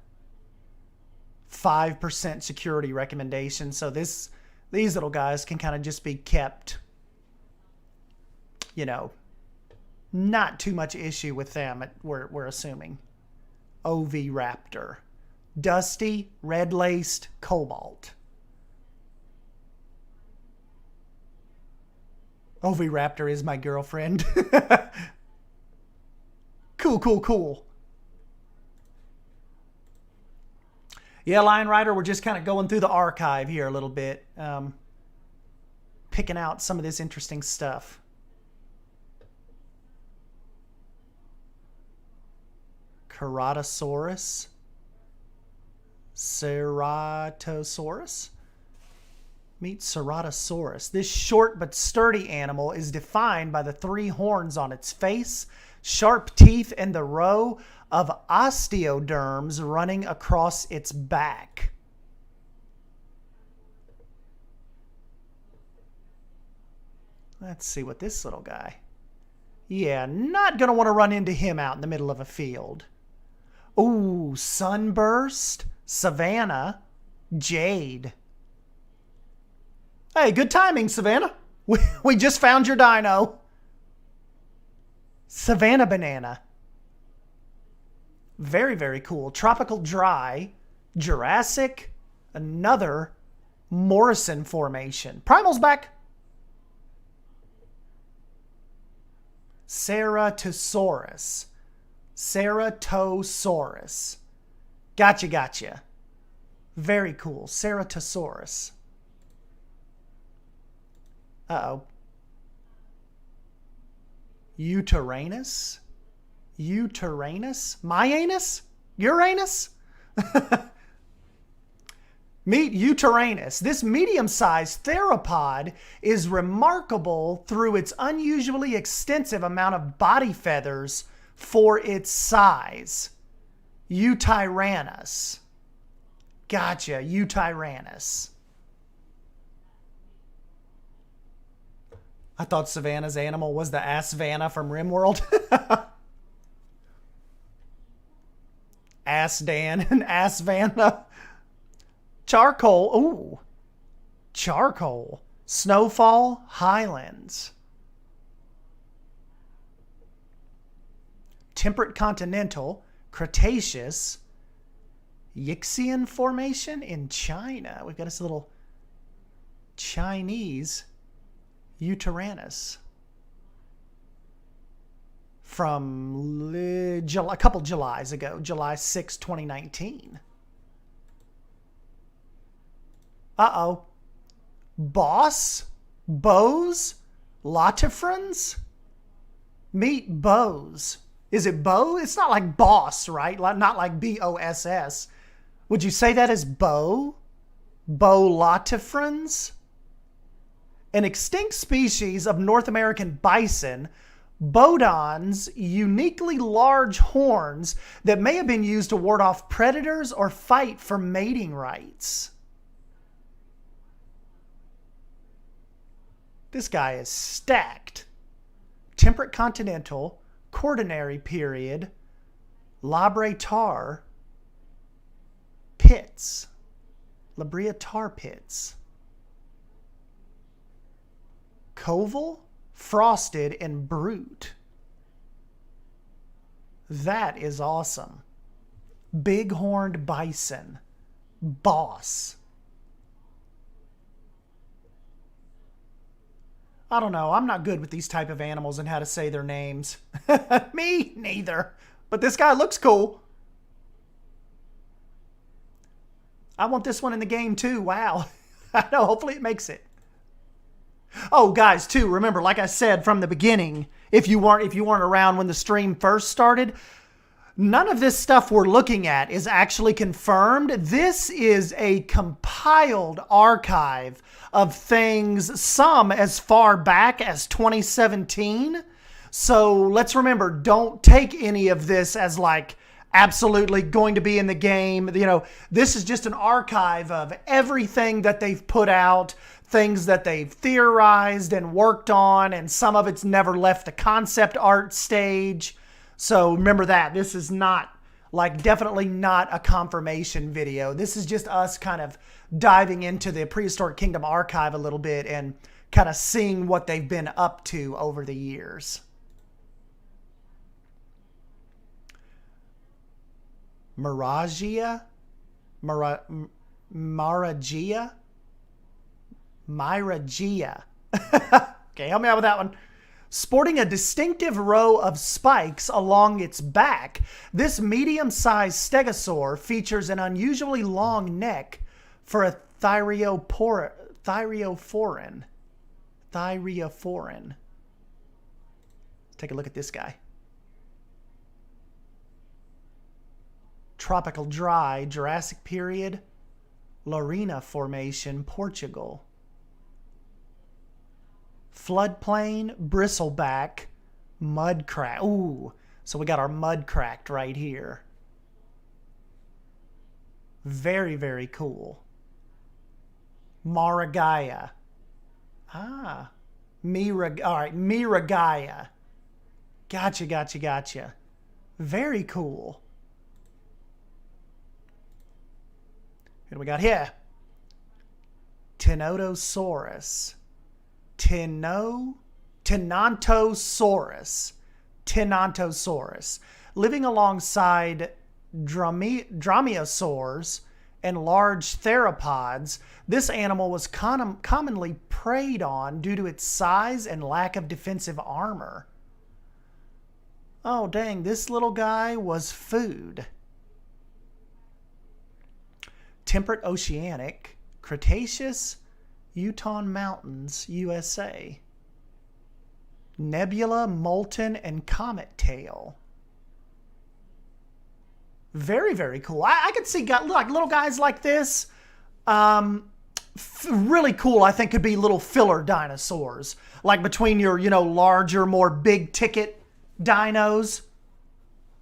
5% security recommendation. So these little guys can kind of just be kept, you know, not too much issue with them, we're assuming. Oviraptor. Dusty, red-laced, cobalt. Oviraptor is my girlfriend. Cool. Yeah, Lion Rider, we're just kind of going through the archive here a little bit. Picking out some of this interesting stuff. Ceratosaurus. Ceratosaurus. Meet Ceratosaurus. This short but sturdy animal is defined by the 3 horns on its face, sharp teeth, and the row of osteoderms running across its back. Let's see what this little guy. Yeah, not going to want to run into him out in the middle of a field. Ooh, Sunburst, Savannah, Jade. Hey, good timing, Savannah. We just found your dino. Savannah banana. Very, very cool. Tropical dry, Jurassic, another Morrison formation. Primal's back. Ceratosaurus. Ceratosaurus. Gotcha. Very cool. Ceratosaurus. Uh-oh. Uranus? My anus? Uranus? Meet Uranus. This medium-sized theropod is remarkable through its unusually extensive amount of body feathers for its size. Uranus. Gotcha, Uranus. I thought Savannah's animal was the Asvanna from RimWorld. Ass Dan and Asvanna. Charcoal. Ooh. Charcoal. Snowfall. Highlands. Temperate continental. Cretaceous. Yixian formation in China. We've got this little Chinese Uranus. From a couple Julys ago. July 6, 2019. Uh-oh. Boss? Bows? Latifrons? Meet Bows. Is it Bow? It's not like boss, right? Not like B-O-S-S. Would you say that as Bow? Latifrons? An extinct species of North American bison, Bodon's uniquely large horns that may have been used to ward off predators or fight for mating rights. This guy is stacked. Temperate continental, quaternary period, Labre tar pits. Labrea tar pits. Koval, frosted, and brute. That is awesome. Bighorned bison. Boss. I don't know. I'm not good with these type of animals and how to say their names. Me neither. But this guy looks cool. I want this one in the game too. Wow. I know. Hopefully it makes it. Oh, guys, too, remember, like I said from the beginning, if you weren't around when the stream first started, None of this stuff we're looking at is actually confirmed. This is a compiled archive of things, some as far back as 2017. So let's remember, don't take any of this as like absolutely going to be in the game. You know, this is just an archive of everything that they've put out, things that they've theorized and worked on, and some of it's never left the concept art stage. So remember that. This is not, like, definitely not a confirmation video. This is just us kind of diving into the Prehistoric Kingdom archive a little bit and kind of seeing what they've been up to over the years. Miragia? Miragia? Myragia. Okay, help me out with that one. Sporting a distinctive row of spikes along its back, this medium-sized stegosaur features an unusually long neck for a thyreophoran. Take a look at this guy. Tropical dry, Jurassic period, Lorena Formation, Portugal. Floodplain, bristleback, mudcrack. Ooh, so we got our mudcracked right here. Very, very cool. Maragaya. All right, Miragaya. Gotcha. Very cool. What do we got here? Tenontosaurus. Tenontosaurus. Living alongside dromaeosaurs and large theropods, this animal was commonly preyed on due to its size and lack of defensive armor. Oh, dang, this little guy was food. Temperate oceanic, Cretaceous, Utah Mountains, USA. Nebula, molten, and comet tail. Very, very cool. I could see like little guys like this. Really cool, I think, could be little filler dinosaurs. Like between your, larger, more big ticket dinos.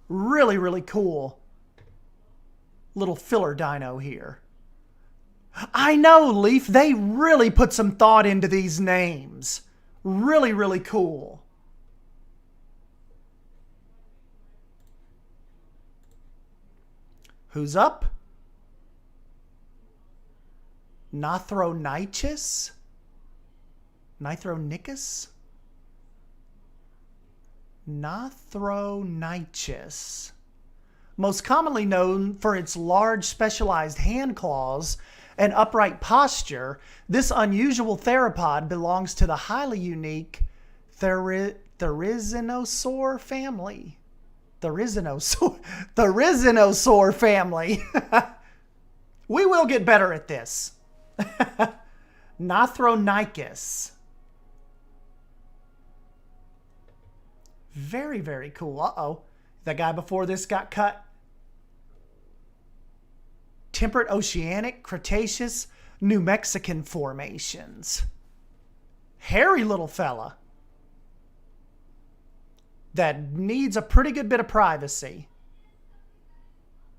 Really, really cool. Little filler dino here. I know, Leaf. They really put some thought into these names. Really, really cool. Who's up? Nothronychus? Nithronychus? Nothronychus. Most commonly known for its large specialized hand claws and upright posture, this unusual theropod belongs to the highly unique Therizinosaur family. Therizinosaur family. We will get better at this. Nothronychus. Very, very cool. Uh-oh. The guy before this got cut. Temperate oceanic, Cretaceous, New Mexican formations. Hairy little fella that needs a pretty good bit of privacy.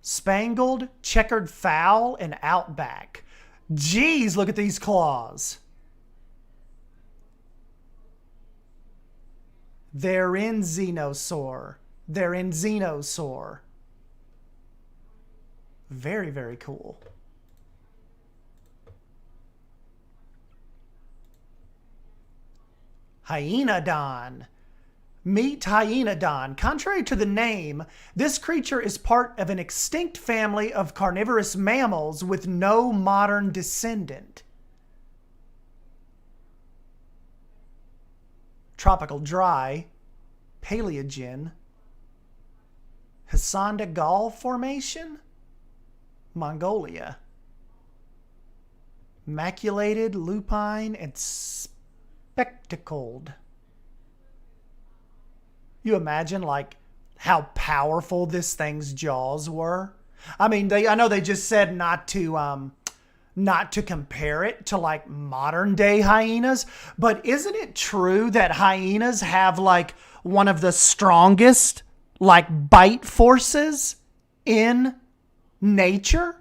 Spangled, checkered fowl, and outback. Geez, look at these claws. They're in Xenosaur. Very, very cool. Hyenodon. Meet Hyenodon. Contrary to the name, this creature is part of an extinct family of carnivorous mammals with no modern descendant. Tropical dry, Paleogen, Hasanda Gall Formation, Mongolia. Maculated, lupine, and spectacled. You imagine like how powerful this thing's jaws were. I mean, I know they just said not to compare it to like modern day hyenas, but isn't it true that hyenas have like one of the strongest like bite forces in nature?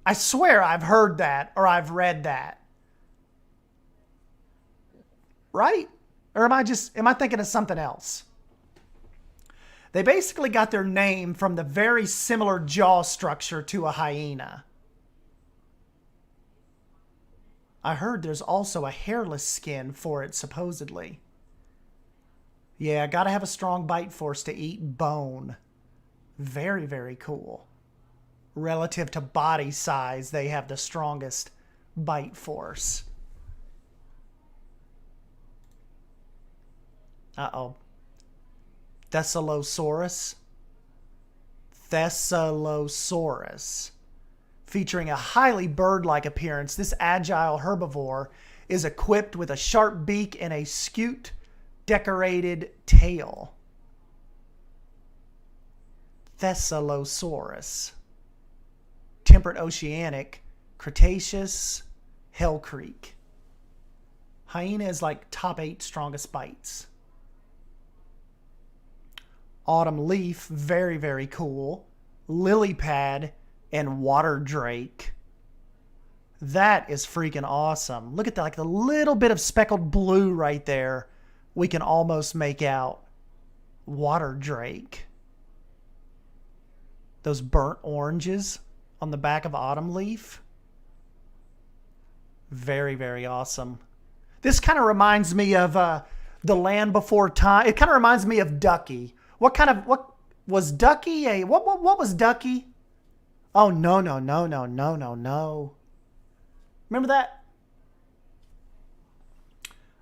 I swear I've heard that or I've read that. Right? Or am I thinking of something else? They basically got their name from the very similar jaw structure to a hyena. I heard there's also a hairless skin for it, supposedly. Yeah, gotta have a strong bite force to eat bone. Very, very cool. Relative to body size, they have the strongest bite force. Uh-oh. Thessallosaurus. Featuring a highly bird-like appearance, this agile herbivore is equipped with a sharp beak and a scute decorated tail. Thessallosaurus. Temperate oceanic, Cretaceous, Hell Creek. Hyena is like top 8 strongest bites. Autumn leaf, very, very cool. Lily pad and water drake. That is freaking awesome. Look at that, like the little bit of speckled blue right there. We can almost make out water drake. Those burnt oranges on the back of autumn leaf. Very, very awesome. This kind of reminds me of The Land Before Time. It kind of reminds me of Ducky. What was Ducky? What was Ducky? Oh, no. Remember that?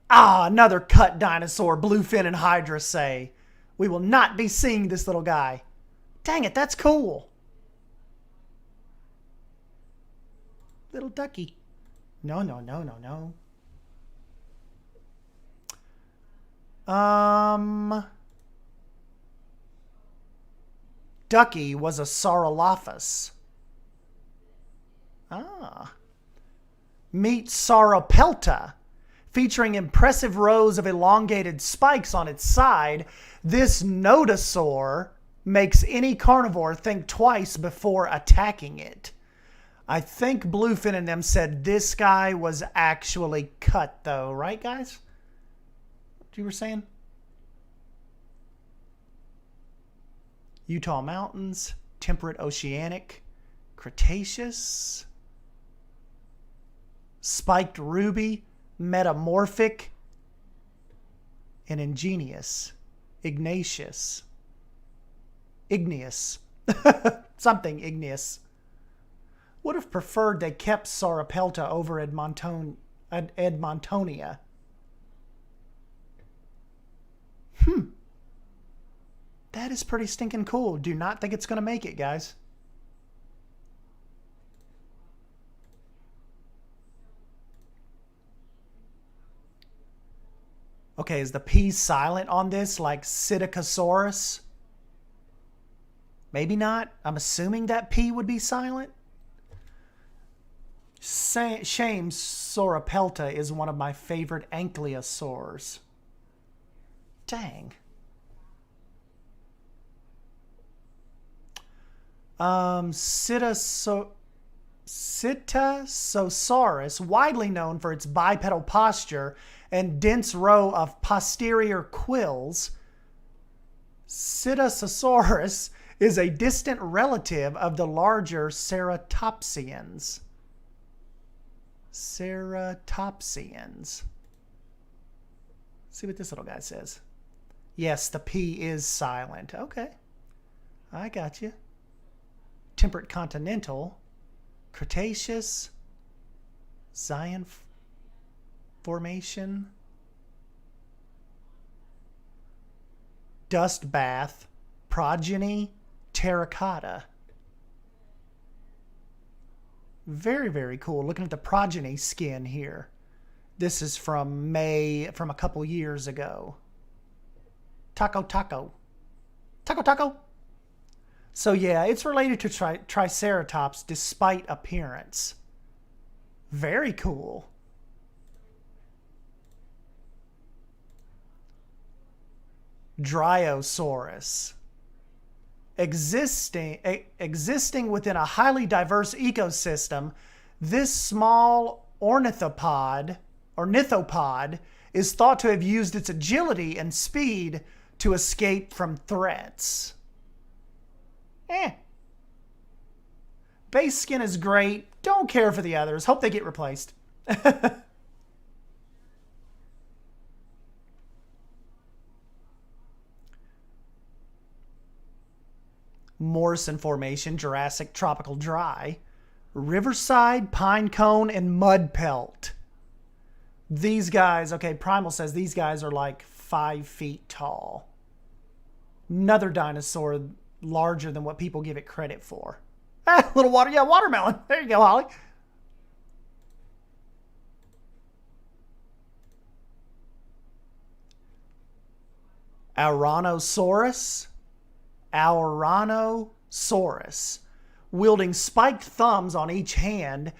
Ah, another cut dinosaur, Bluefin and Hydra say. We will not be seeing this little guy. Dang it, that's cool. Little Ducky. No. Ducky was a Saurolophus. Meet Sauropelta. Featuring impressive rows of elongated spikes on its side, this nodosaur makes any carnivore think twice before attacking it. I think Bluefin and them said this guy was actually cut, though. Right, guys? What you were saying? Utah Mountains, Temperate Oceanic, Cretaceous, Spiked Ruby, Metamorphic, and Igneous. Something igneous. Would have preferred they kept Sauropelta over Edmontonia. That is pretty stinking cool. Do not think it's going to make it, guys. Okay, is the P silent on this like Psittacosaurus? Maybe not. I'm assuming that P would be silent. Shame Sauropelta is one of my favorite ankylosaurs. Dang. Psittacosaurus, widely known for its bipedal posture and dense row of posterior quills. Psittacosaurus is a distant relative of the larger ceratopsians. Ceratopsians. See what this little guy says. Yes, the P is silent. Okay. I got you. Temperate continental. Cretaceous. Zion Formation. Dust bath. Progeny. Terracotta. Very, very cool. Looking at the progeny skin here. This is from a couple years ago. Taco taco. Taco taco. So yeah, it's related to Triceratops despite appearance. Very cool. Dryosaurus. Existing within a highly diverse ecosystem, this small ornithopod is thought to have used its agility and speed to escape from threats. Base skin is great. Don't care for the others. Hope they get replaced. Morrison Formation, Jurassic Tropical Dry, Riverside, Pine Cone, and Mud Pelt. These guys, okay, Primal says these guys are like 5 feet tall. Another dinosaur larger than what people give it credit for. Little water, yeah, watermelon. There you go, Holly. Auranosaurus. Wielding spiked thumbs on each hand,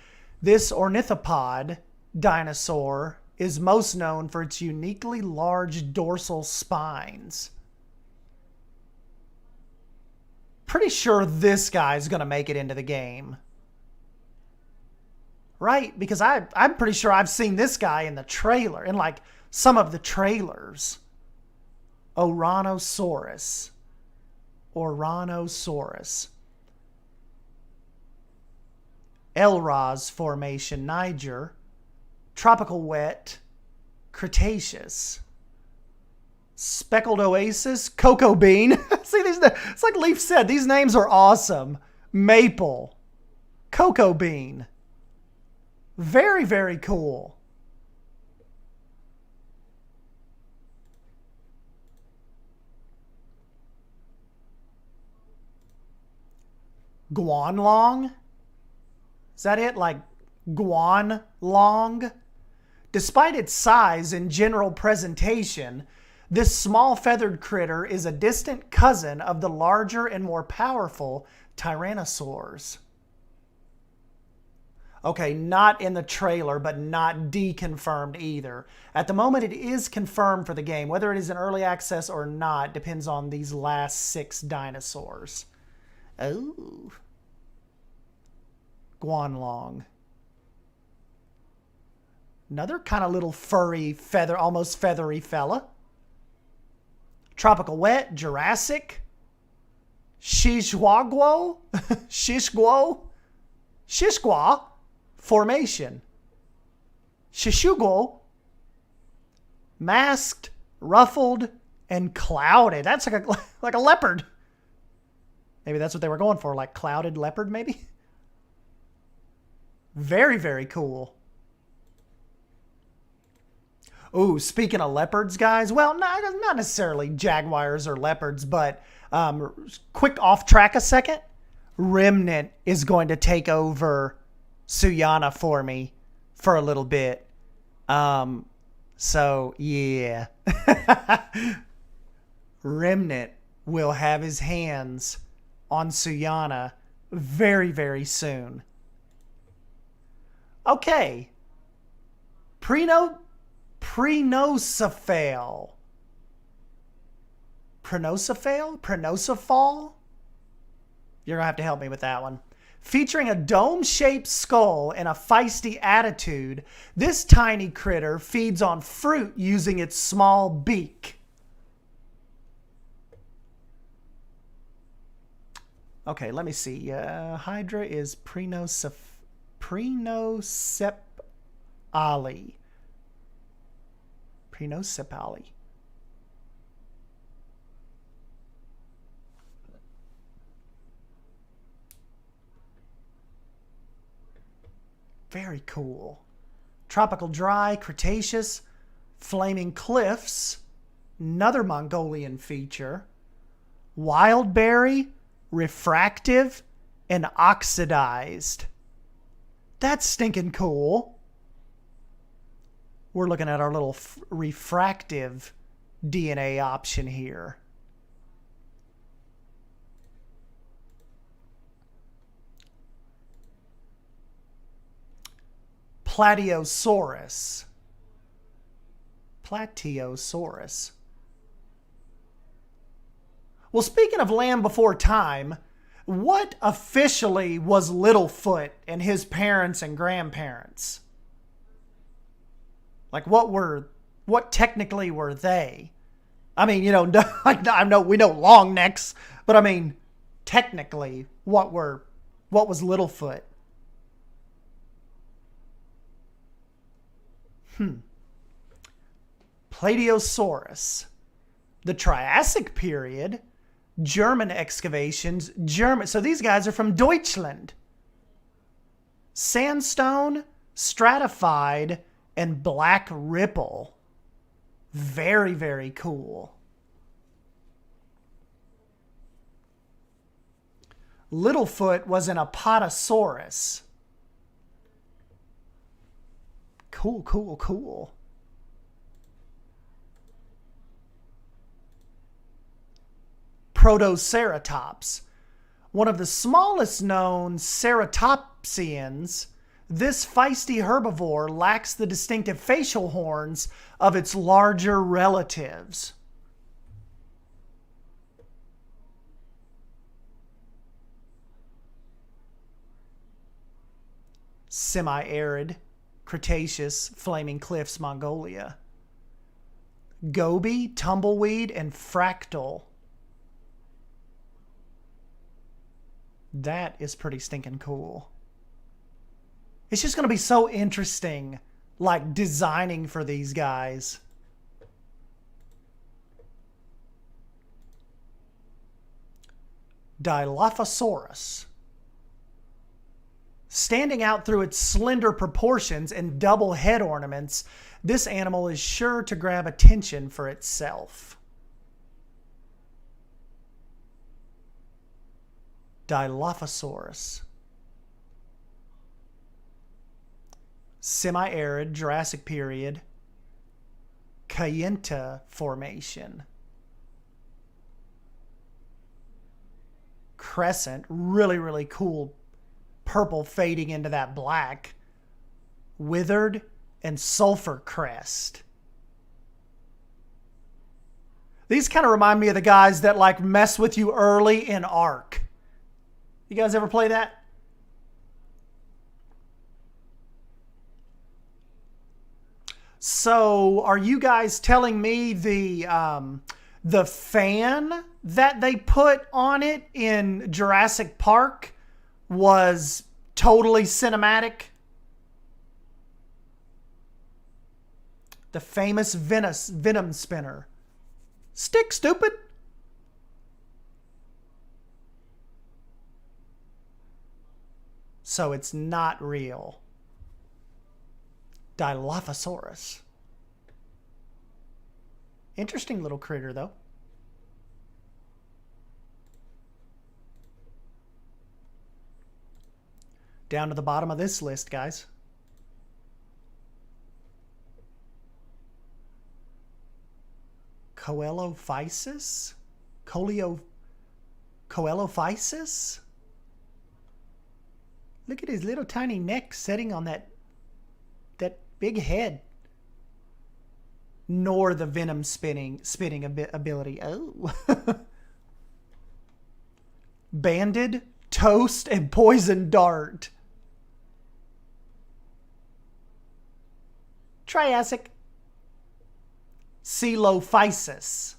this ornithopod dinosaur is most known for its uniquely large dorsal spines. Pretty sure this guy's going to make it into the game. Right? Because I'm pretty sure I've seen this guy in the trailer, in like some of the trailers. Oranosaurus. Elras Formation, Niger. Tropical Wet, Cretaceous. Speckled Oasis, Cocoa Bean. See, it's like Leaf said, these names are awesome. Maple, Cocoa Bean. Very, very cool. Guanlong? Is that it? Like Guanlong? Despite its size and general presentation, this small feathered critter is a distant cousin of the larger and more powerful tyrannosaurs. Okay, not in the trailer, but not deconfirmed either. At the moment, it is confirmed for the game. Whether it is in early access or not depends on these last 6 dinosaurs. Oh. Guanlong. Another kind of little furry, almost feathery fella. Tropical Wet, Jurassic. Shishwaguo? Shishgua Formation. Shishuguo. Masked, ruffled, and clouded. That's like a leopard. Maybe that's what they were going for, like clouded leopard, maybe? Very, very cool. Ooh, speaking of leopards, guys, well, not necessarily jaguars or leopards, but quick off track a second. Remnant is going to take over Suyana for me for a little bit. So, yeah. Remnant will have his hands on Suyana very, very soon. Okay. Prenocephale. Prenocephale? You're going to have to help me with that one. Featuring a dome-shaped skull and a feisty attitude, this tiny critter feeds on fruit using its small beak. Okay, let me see. Hydra is Prenocephale. Prenocepali. Very cool. Tropical Dry, Cretaceous, Flaming Cliffs, another Mongolian feature, Wildberry, Refractive, and Oxidized. That's stinking cool. We're looking at our little refractive DNA option here. Platyosaurus. Platyosaurus. Well, speaking of Land Before Time, what officially was Littlefoot and his parents and grandparents? Like, what technically were they? I mean, you know, I know we know long necks, but I mean, technically, what was Littlefoot? Platyosaurus. The Triassic period, German excavations, so these guys are from Deutschland. Sandstone, stratified, and black ripple. Very, very cool. Littlefoot was an Apatosaurus. Cool, cool, cool. Protoceratops. One of the smallest known ceratopsians, this feisty herbivore lacks the distinctive facial horns of its larger relatives. Semi-arid, Cretaceous, Flaming Cliffs, Mongolia. Goby, tumbleweed, and fractal. That is pretty stinking cool. It's just going to be so interesting, like, designing for these guys. Dilophosaurus. Standing out through its slender proportions and double head ornaments, this animal is sure to grab attention for itself. Dilophosaurus. Semi-arid, Jurassic period. Kayenta formation. Crescent, really, really cool purple fading into that black. Withered and sulfur crest. These kind of remind me of the guys that like mess with you early in Ark. You guys ever play that? So, are you guys telling me the fan that they put on it in Jurassic Park was totally cinematic? The famous venom spinner. Stick, stupid. So it's not real. Dilophosaurus. Interesting little critter, though. Down to the bottom of this list, guys. Coelophysis? Coelophysis? Look at his little tiny neck setting on that big head. Nor the venom spitting ability. Oh. Banded, toast, and poison dart. Triassic. Coelophysis.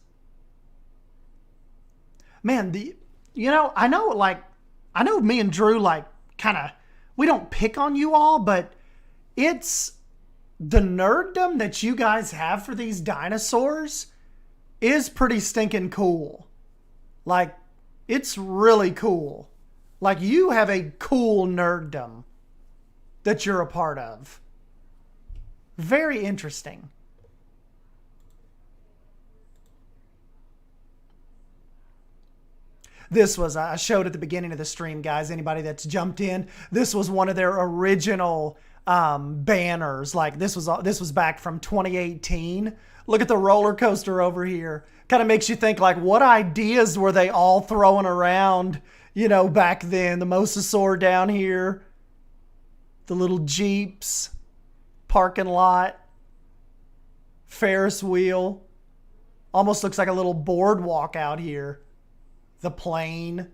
Man, I know me and Drew we don't pick on you all, but it's the nerddom that you guys have for these dinosaurs is pretty stinking cool. Like, it's really cool. Like, you have a cool nerddom that you're a part of. Very interesting. This was, I showed at the beginning of the stream, guys, anybody that's jumped in, this was one of their original banners. Like, this was back from 2018. Look at the roller coaster over here. Kind of makes you think, like, what ideas were they all throwing around, you know, back then? The mosasaur down here. The little Jeeps. Parking lot. Ferris wheel. Almost looks like a little boardwalk out here. The plane.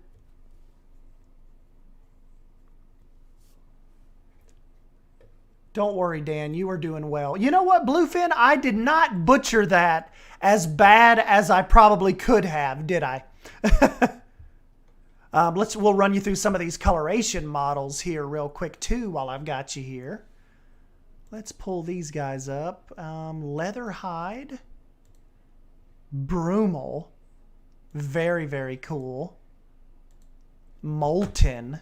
Don't worry, Dan. You are doing well. You know what, Bluefin? I did not butcher that as bad as I probably could have, did I? We'll run you through some of these coloration models here real quick, too, while I've got you here. Let's pull these guys up. Leatherhide. Brummel. Very, very cool. Molten.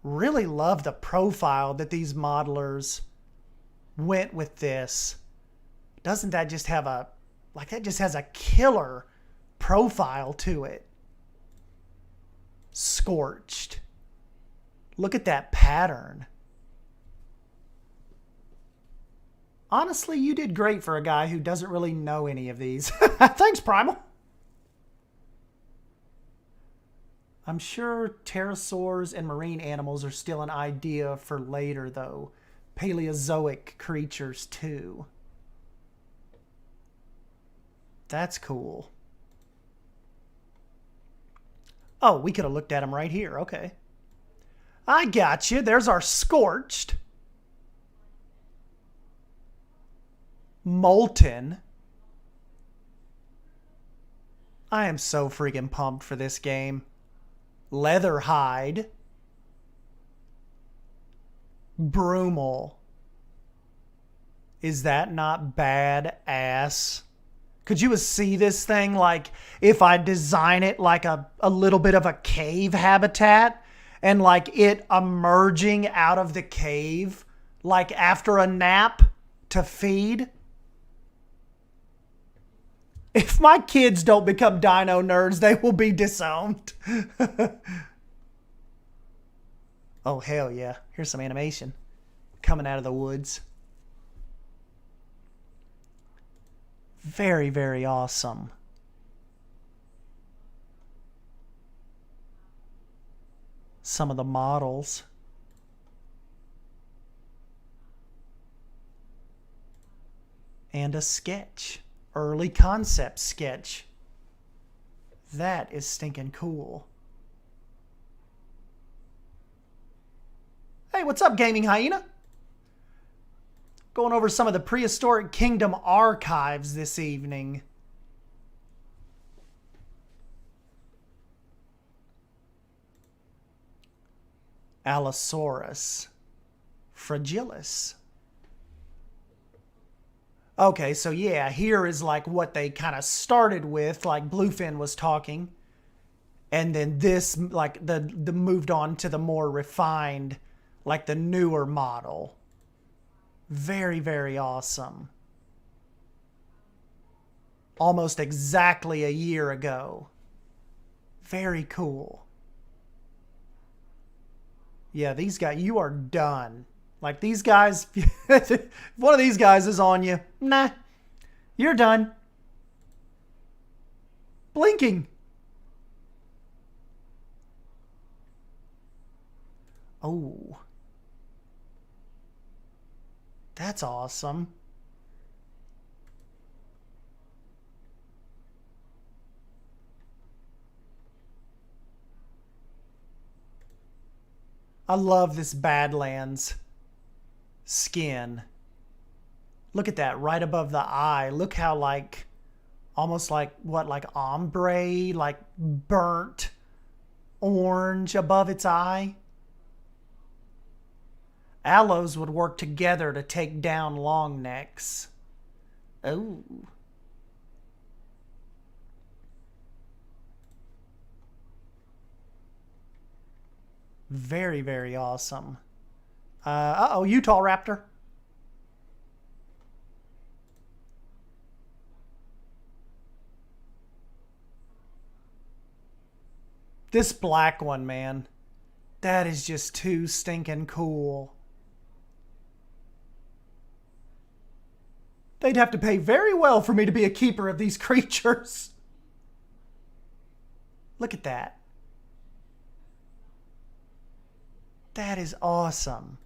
Really love the profile that these modelers went with this. Doesn't that just have a, like, that just has a killer profile to it. Scorched. Look at that pattern. Honestly, you did great for a guy who doesn't really know any of these. Thanks, Primal. I'm sure pterosaurs and marine animals are still an idea for later, though. Paleozoic creatures, too. That's cool. Oh, we could have looked at them right here. Okay. I got you. There's our scorched. Molten. I am so freaking pumped for this game. Leatherhide. Brummel. Is that not badass? Could you see this thing, like, if I design it like a little bit of a cave habitat and like it emerging out of the cave, like after a nap to feed? If my kids don't become dino nerds, they will be disowned. Oh, hell yeah. Here's some animation coming out of the woods. Very, very awesome. Some of the models. And a sketch. Early concept sketch. That is stinking cool. Hey, what's up, Gaming Hyena? Going over some of the Prehistoric Kingdom archives this evening. Allosaurus. Fragilis. Okay, so yeah, here is like what they kind of started with, like Bluefin was talking. And then this, like, the moved on to the more refined, like the newer model. Very, very awesome. Almost exactly a year ago. Very cool. Yeah, these guys, you are done. Like, these guys, if one of these guys is on you, nah, you're done. Blinking. Oh. That's awesome. I love this Badlands skin. Look at that right above the eye. Look how, like, almost like what, like ombre, like burnt orange above its eye. Aloes would work together to take down long necks. Oh. Very, very awesome. Uh-oh, Utah Raptor. This black one, man. That is just too stinking cool. They'd have to pay very well for me to be a keeper of these creatures. Look at that. That is awesome.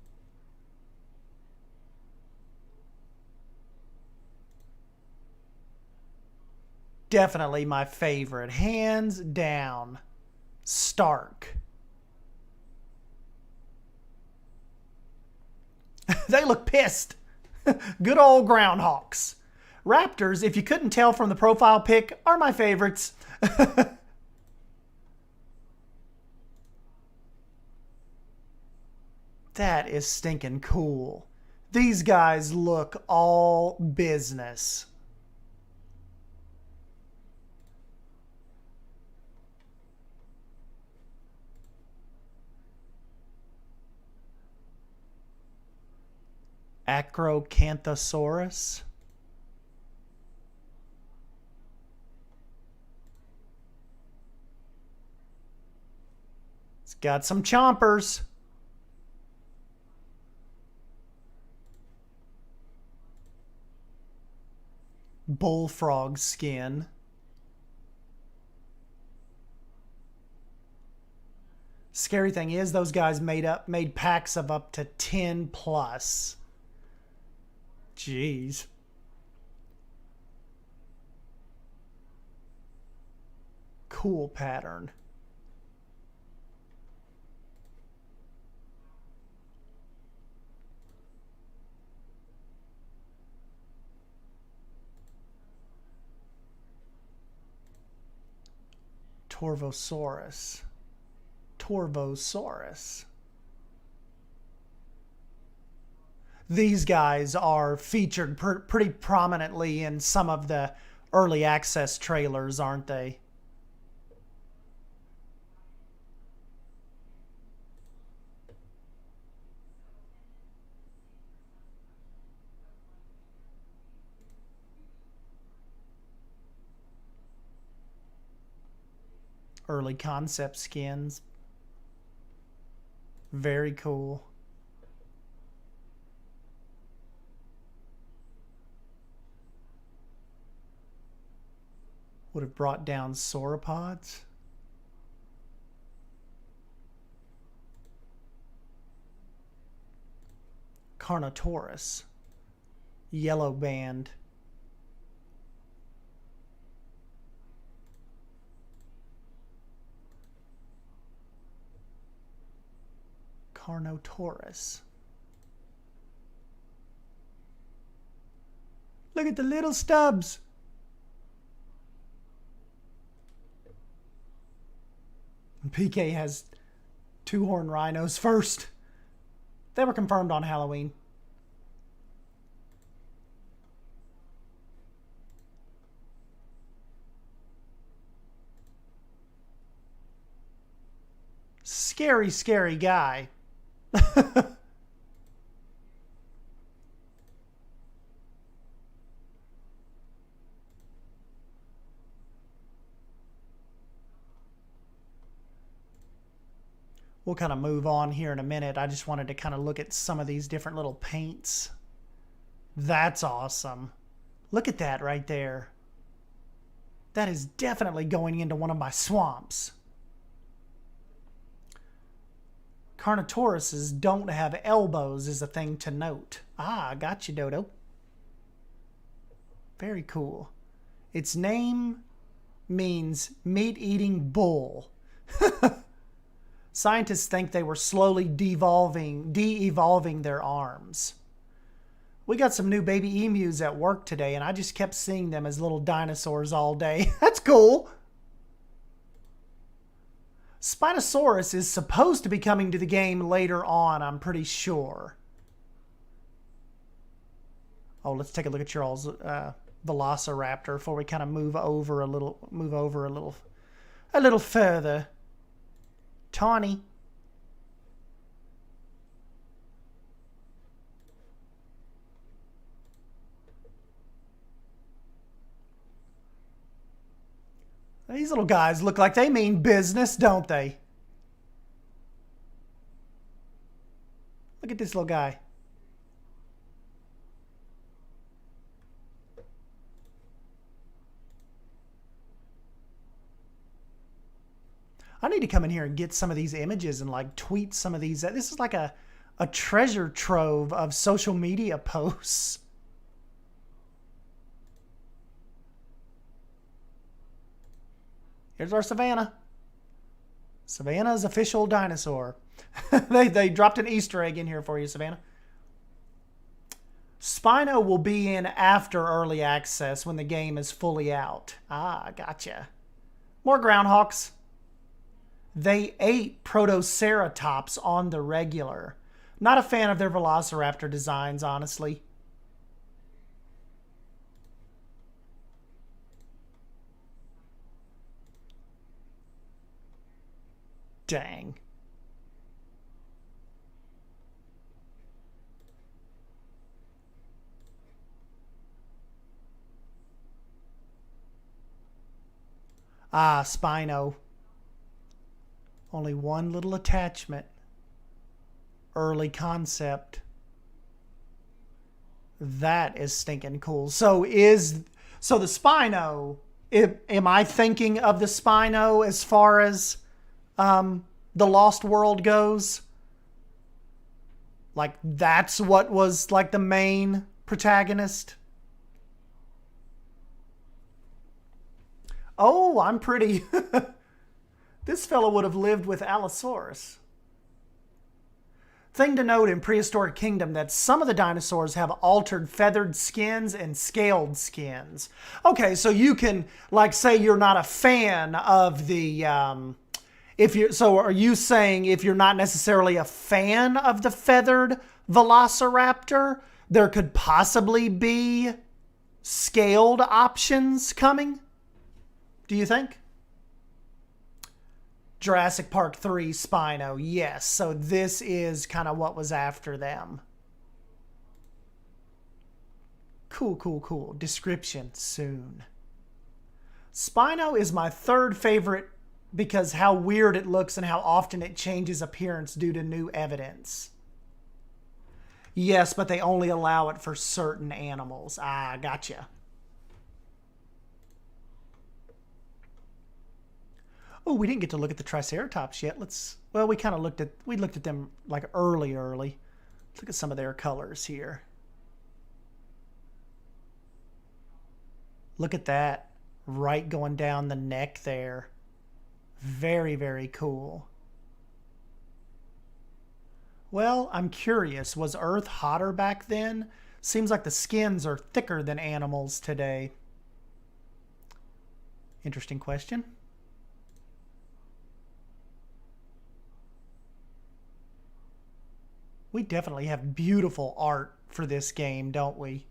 Definitely my favorite. Hands down. Stark. They look pissed. Good old groundhogs. Raptors, if you couldn't tell from the profile pic, are my favorites. That is stinking cool. These guys look all business. Acrocanthosaurus. It's got some chompers. Bullfrog skin. Scary thing is those guys made packs of up to 10 plus. Jeez. Cool pattern. Torvosaurus. These guys are featured pretty prominently in some of the early access trailers, aren't they? Early concept skins. Very cool. Would have brought down sauropods. Carnotaurus. Yellow band. Carnotaurus. Look at the little stubs. PK has 2-horn rhinos first. They were confirmed on Halloween. Scary, scary guy. We'll kind of move on here in a minute. I just wanted to kind of look at some of these different little paints. That's awesome. Look at that right there. That is definitely going into one of my swamps. Carnotauruses don't have elbows is a thing to note. Ah, got you, Dodo. Very cool. Its name means meat-eating bull. Scientists think they were slowly de-evolving their arms. We got some new baby emus at work today, and I just kept seeing them as little dinosaurs all day. That's cool. Spinosaurus is supposed to be coming to the game later on, I'm pretty sure. Oh, let's take a look at your all's Velociraptor before we kind of move over a little further. Tawny. These little guys look like they mean business, don't they? Look at this little guy. I need to come in here and get some of these images and like tweet some of these. This is like a treasure trove of social media posts. Here's our Savannah. Savannah's official dinosaur. they dropped an Easter egg in here for you, Savannah. Spino will be in after early access when the game is fully out. Ah, gotcha. More groundhogs. They ate Protoceratops on the regular. Not a fan of their Velociraptor designs, honestly. Dang. Ah, Spino. Only one little attachment. Early concept. That is stinking cool. So the Spino, am I thinking of the Spino as far as the Lost World goes? Like that's what was like the main protagonist? Oh, I'm pretty... This fellow would have lived with Allosaurus. Thing to note in Prehistoric Kingdom that some of the dinosaurs have altered feathered skins and scaled skins. Okay, so you can, like, say you're not a fan of the... so are you saying if you're not necessarily a fan of the feathered Velociraptor, there could possibly be scaled options coming? Do you think? Jurassic Park 3 Spino, yes. So this is kind of what was after them. Cool, cool, cool. Description soon. Spino is my third favorite because how weird it looks and how often it changes appearance due to new evidence. Yes, but they only allow it for certain animals. Ah, gotcha. Oh, we didn't get to look at the Triceratops yet. Well, we kind of looked at them like early. Let's look at some of their colors here. Look at that, right going down the neck there. Very, very cool. Well, I'm curious, was Earth hotter back then? Seems like the skins are thicker than animals today. Interesting question. We definitely have beautiful art for this game, don't we?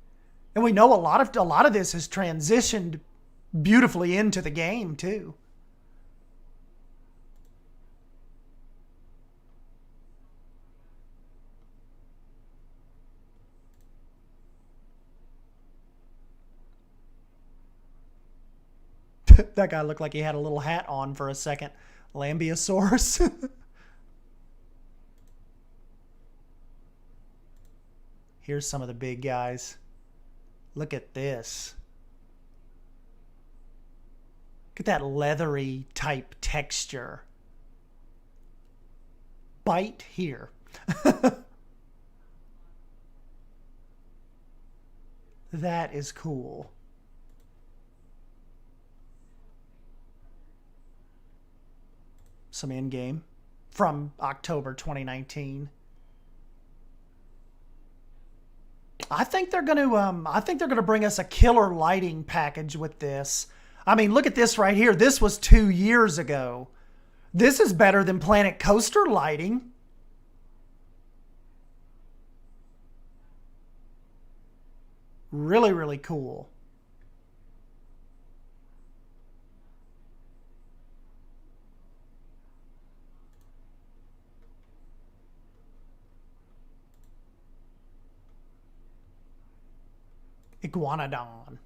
And we know a lot of this has transitioned beautifully into the game too. That guy looked like he had a little hat on for a second. Lambeosaurus. Here's some of the big guys. Look at this. Look at that leathery type texture. Bite here. That is cool. Some in-game from October 2019. I think they're going to bring us a killer lighting package with this. I mean, look at this right here. This was 2 years ago. This is better than Planet Coaster lighting. Really, really cool. Iguanodon.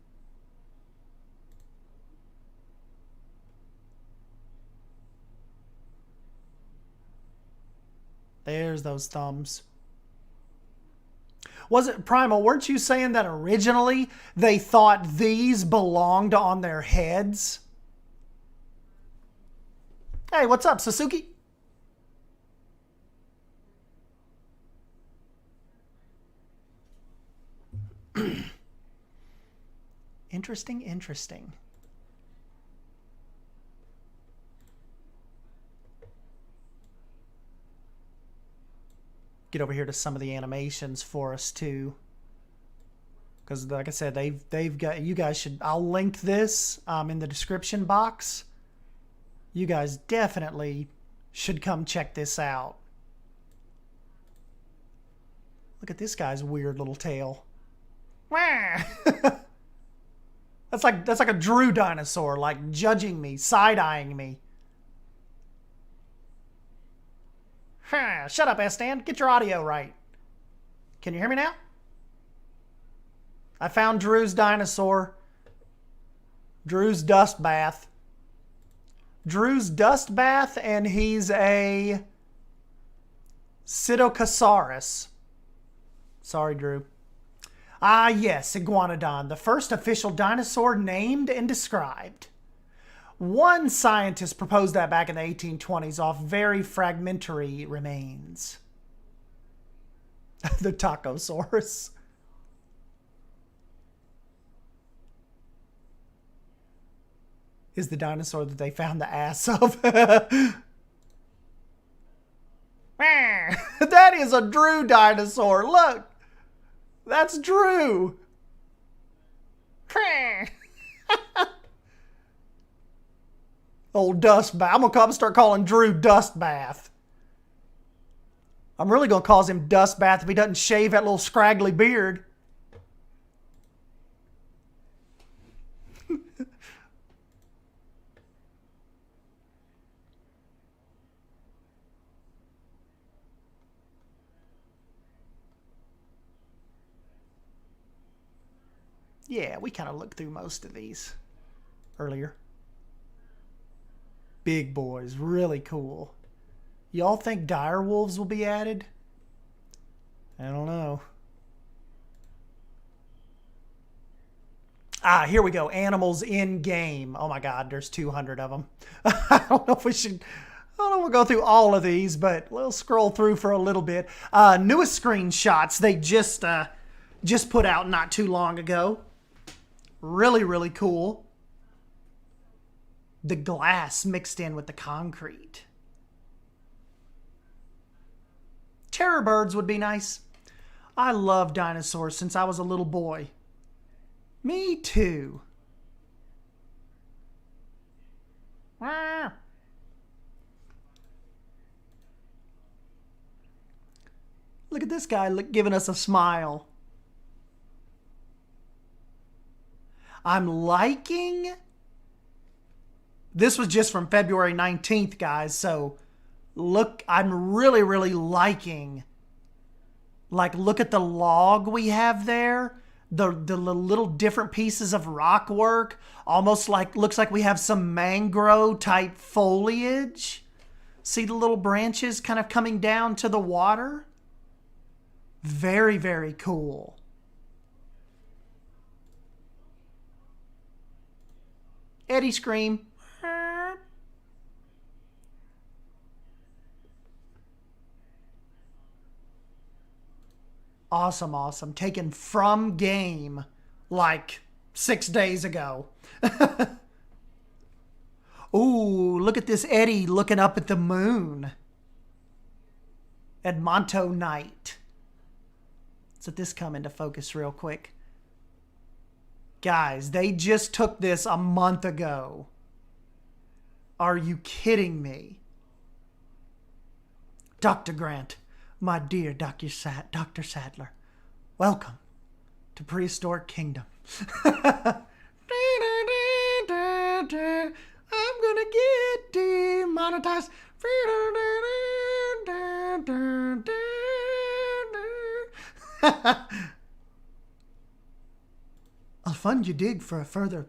There's those thumbs. Was it Primal? Weren't you saying that originally they thought these belonged on their heads? Hey, what's up, Sasuke? Interesting, interesting. Get over here to some of the animations for us too, because like I said, they've got, you guys should, I'll link this in the description box. You guys definitely should come check this out. Look at this guy's weird little tail. That's like a Drew dinosaur, like judging me, side-eyeing me. Shut up, S-Stan. Get your audio right. Can you hear me now? I found Drew's dinosaur. Drew's dust bath. Drew's dust bath, and he's a Psittacosaurus. Sorry, Drew. Ah, yes, Iguanodon, the first official dinosaur named and described. One scientist proposed that back in the 1820s off very fragmentary remains. The Tacosaurus. Is the dinosaur that they found the ass of. That is a Drew dinosaur. Look. That's Drew. Old dust bath. I'm going to start calling Drew Dust Bath. I'm really going to cause him Dust Bath if he doesn't shave that little scraggly beard. Yeah, we kind of looked through most of these earlier. Big boys, really cool. Y'all think dire wolves will be added? I don't know. Ah, here we go. Animals in game. Oh my God, there's 200 of them. I don't know if we should. I don't know if we'll go through all of these, but we'll scroll through for a little bit. Newest screenshots they just put out not too long ago. Really, really cool. The glass mixed in with the concrete. Terror birds would be nice. I love dinosaurs since I was a little boy. Me too. Look at this guy giving us a smile. I'm liking... This was just from February 19th, guys, so look, I'm really, really liking, like, look at the log we have there, the little different pieces of rock work, almost like, looks like we have some mangrove type foliage. See the little branches kind of coming down to the water? Very, very cool. Eddie Scream. Awesome, awesome. Taken from game like 6 days ago. Ooh, look at this Eddie looking up at the moon. Edmonto night. Let's let this come into focus real quick. Guys, they just took this a month ago. Are you kidding me? Dr. Grant, my dear Dr. Sadler, welcome to Prehistoric Kingdom. I'm gonna get demonetized. I'll fund you dig for a further...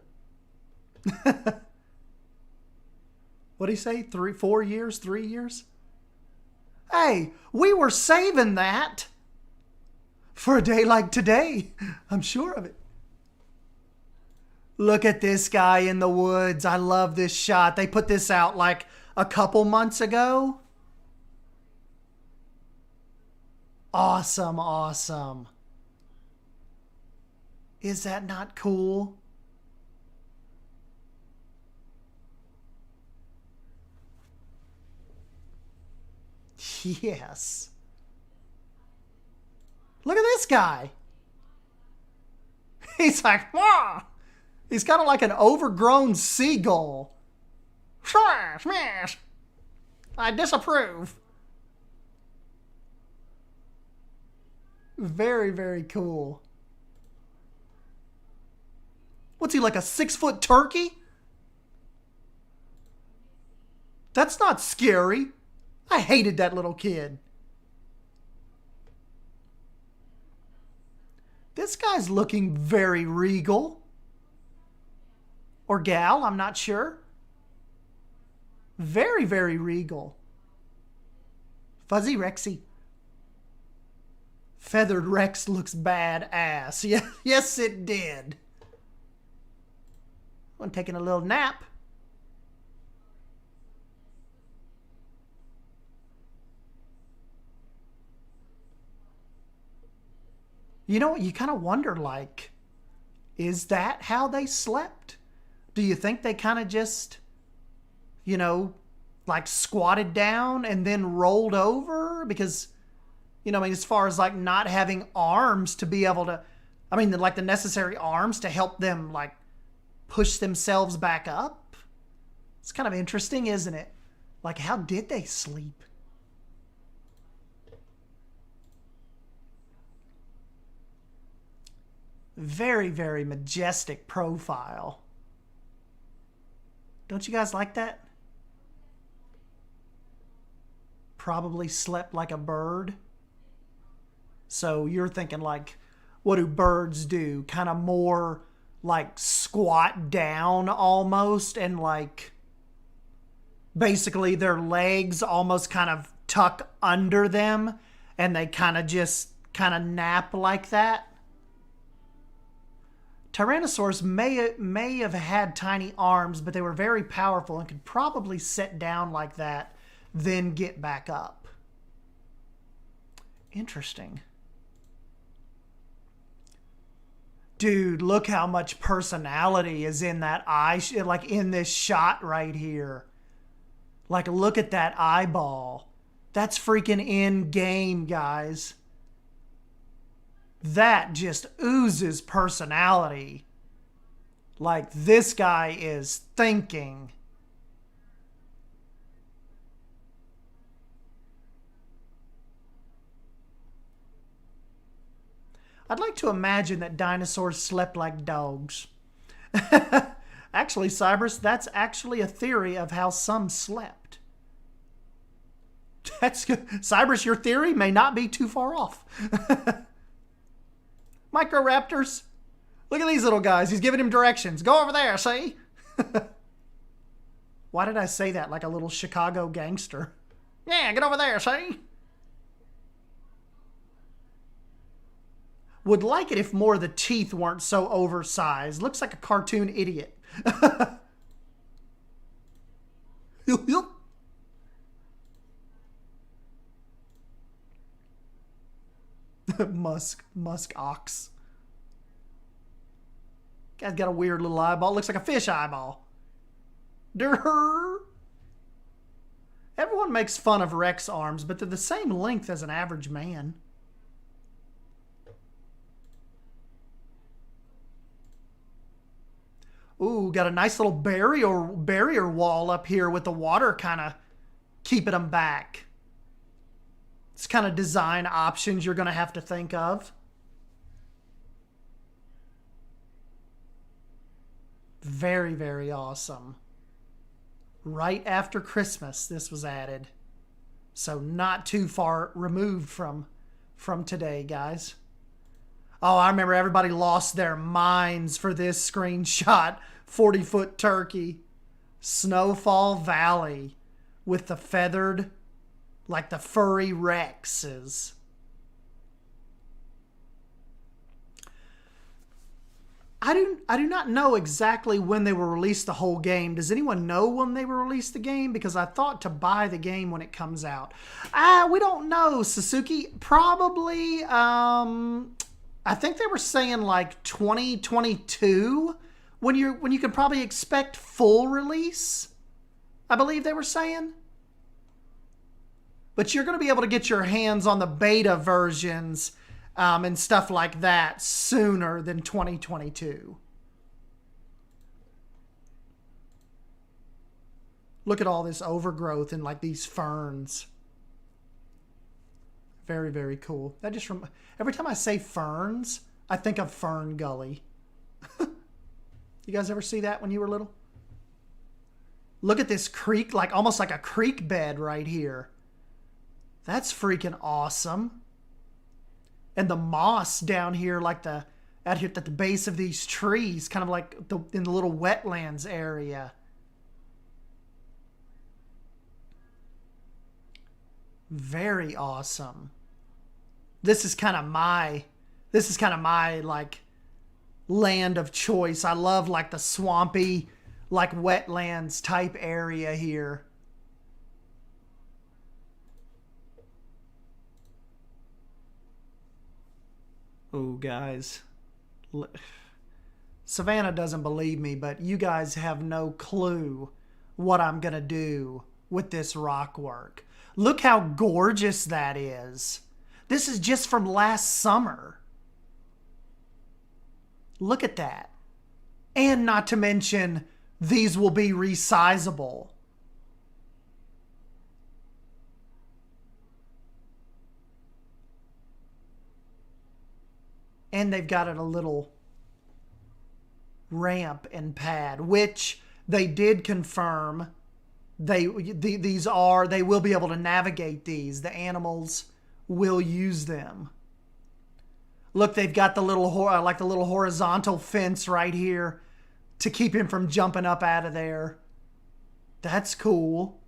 What'd he say? 4 years? 3 years? Hey, we were saving that for a day like today. I'm sure of it. Look at this guy in the woods. I love this shot. They put this out like a couple months ago. Awesome, awesome. Is that not cool? Yes. Look at this guy. He's like, whoa. He's kind of like an overgrown seagull. Smash, smash. I disapprove. Very, very cool. What's he, like a 6-foot turkey? That's not scary. I hated that little kid. This guy's looking very regal. Or gal, I'm not sure. Very, very regal. Fuzzy Rexy. Feathered Rex looks badass. Yeah, yes, it did. I'm taking a little nap. You know, you kind of wonder, like, is that how they slept? Do you think they kind of just, you know, like squatted down and then rolled over? Because, you know, I mean, as far as like not having arms to be able to, I mean, like the necessary arms to help them like push themselves back up. It's kind of interesting, isn't it? Like, how did they sleep? Very, very majestic profile. Don't you guys like that? Probably slept like a bird. So you're thinking like, what do birds do? Kind of more like squat down almost, and like basically their legs almost kind of tuck under them and they kind of just kind of nap like that. Tyrannosaurus may have had tiny arms, but they were very powerful and could probably sit down like that, then get back up. Interesting. Dude, look how much personality is in that eye, like in this shot right here. Like, look at that eyeball. That's freaking in game, guys. That just oozes personality. Like, this guy is thinking. I'd like to imagine that dinosaurs slept like dogs. Actually, Cybers, that's actually a theory of how some slept. That's good. Cybers, your theory may not be too far off. Microraptors. Look at these little guys. He's giving him directions. Go over there, see? Why did I say that like a little Chicago gangster? Yeah, get over there, see? Would like it if more of the teeth weren't so oversized. Looks like a cartoon idiot. Musk ox. Guy's got a weird little eyeball. Looks like a fish eyeball. Durr. Everyone makes fun of Rex arms, but they're the same length as an average man. Ooh, got a nice little barrier wall up here with the water kind of keeping them back. It's kind of design options you're going to have to think of. Very, very awesome. Right after Christmas, this was added. So not too far removed from today, guys. Oh, I remember everybody lost their minds for this screenshot. 40-foot turkey. Snowfall Valley with the feathered, like the furry Rexes. I do not know exactly when they will release the whole game. Does anyone know when they will release the game? Because I thought to buy the game when it comes out. We don't know, Sasuke. Probably, I think they were saying like 2022 when you can probably expect full release. I believe they were saying. But you're going to be able to get your hands on the beta versions and stuff like that sooner than 2022. Look at all this overgrowth and like these ferns. Very, very cool. That just every time I say ferns, I think of Fern Gully. You guys ever see that when you were little? Look at this creek, like almost like a creek bed right here. That's freaking awesome. And the moss down here, like out here at the base of these trees, kind of like in the little wetlands area. Very awesome. This is kind of my like land of choice. I love like the swampy, like wetlands type area here. Oh, guys. Savannah doesn't believe me, but you guys have no clue what I'm going to do with this rock work. Look how gorgeous that is. This is just from last summer. Look at that. And not to mention, these will be resizable. And they've got it a little ramp and pad, which they did confirm they will be able to navigate these. The animals will use them. Look, they've got the little horizontal fence right here to keep him from jumping up out of there. That's cool.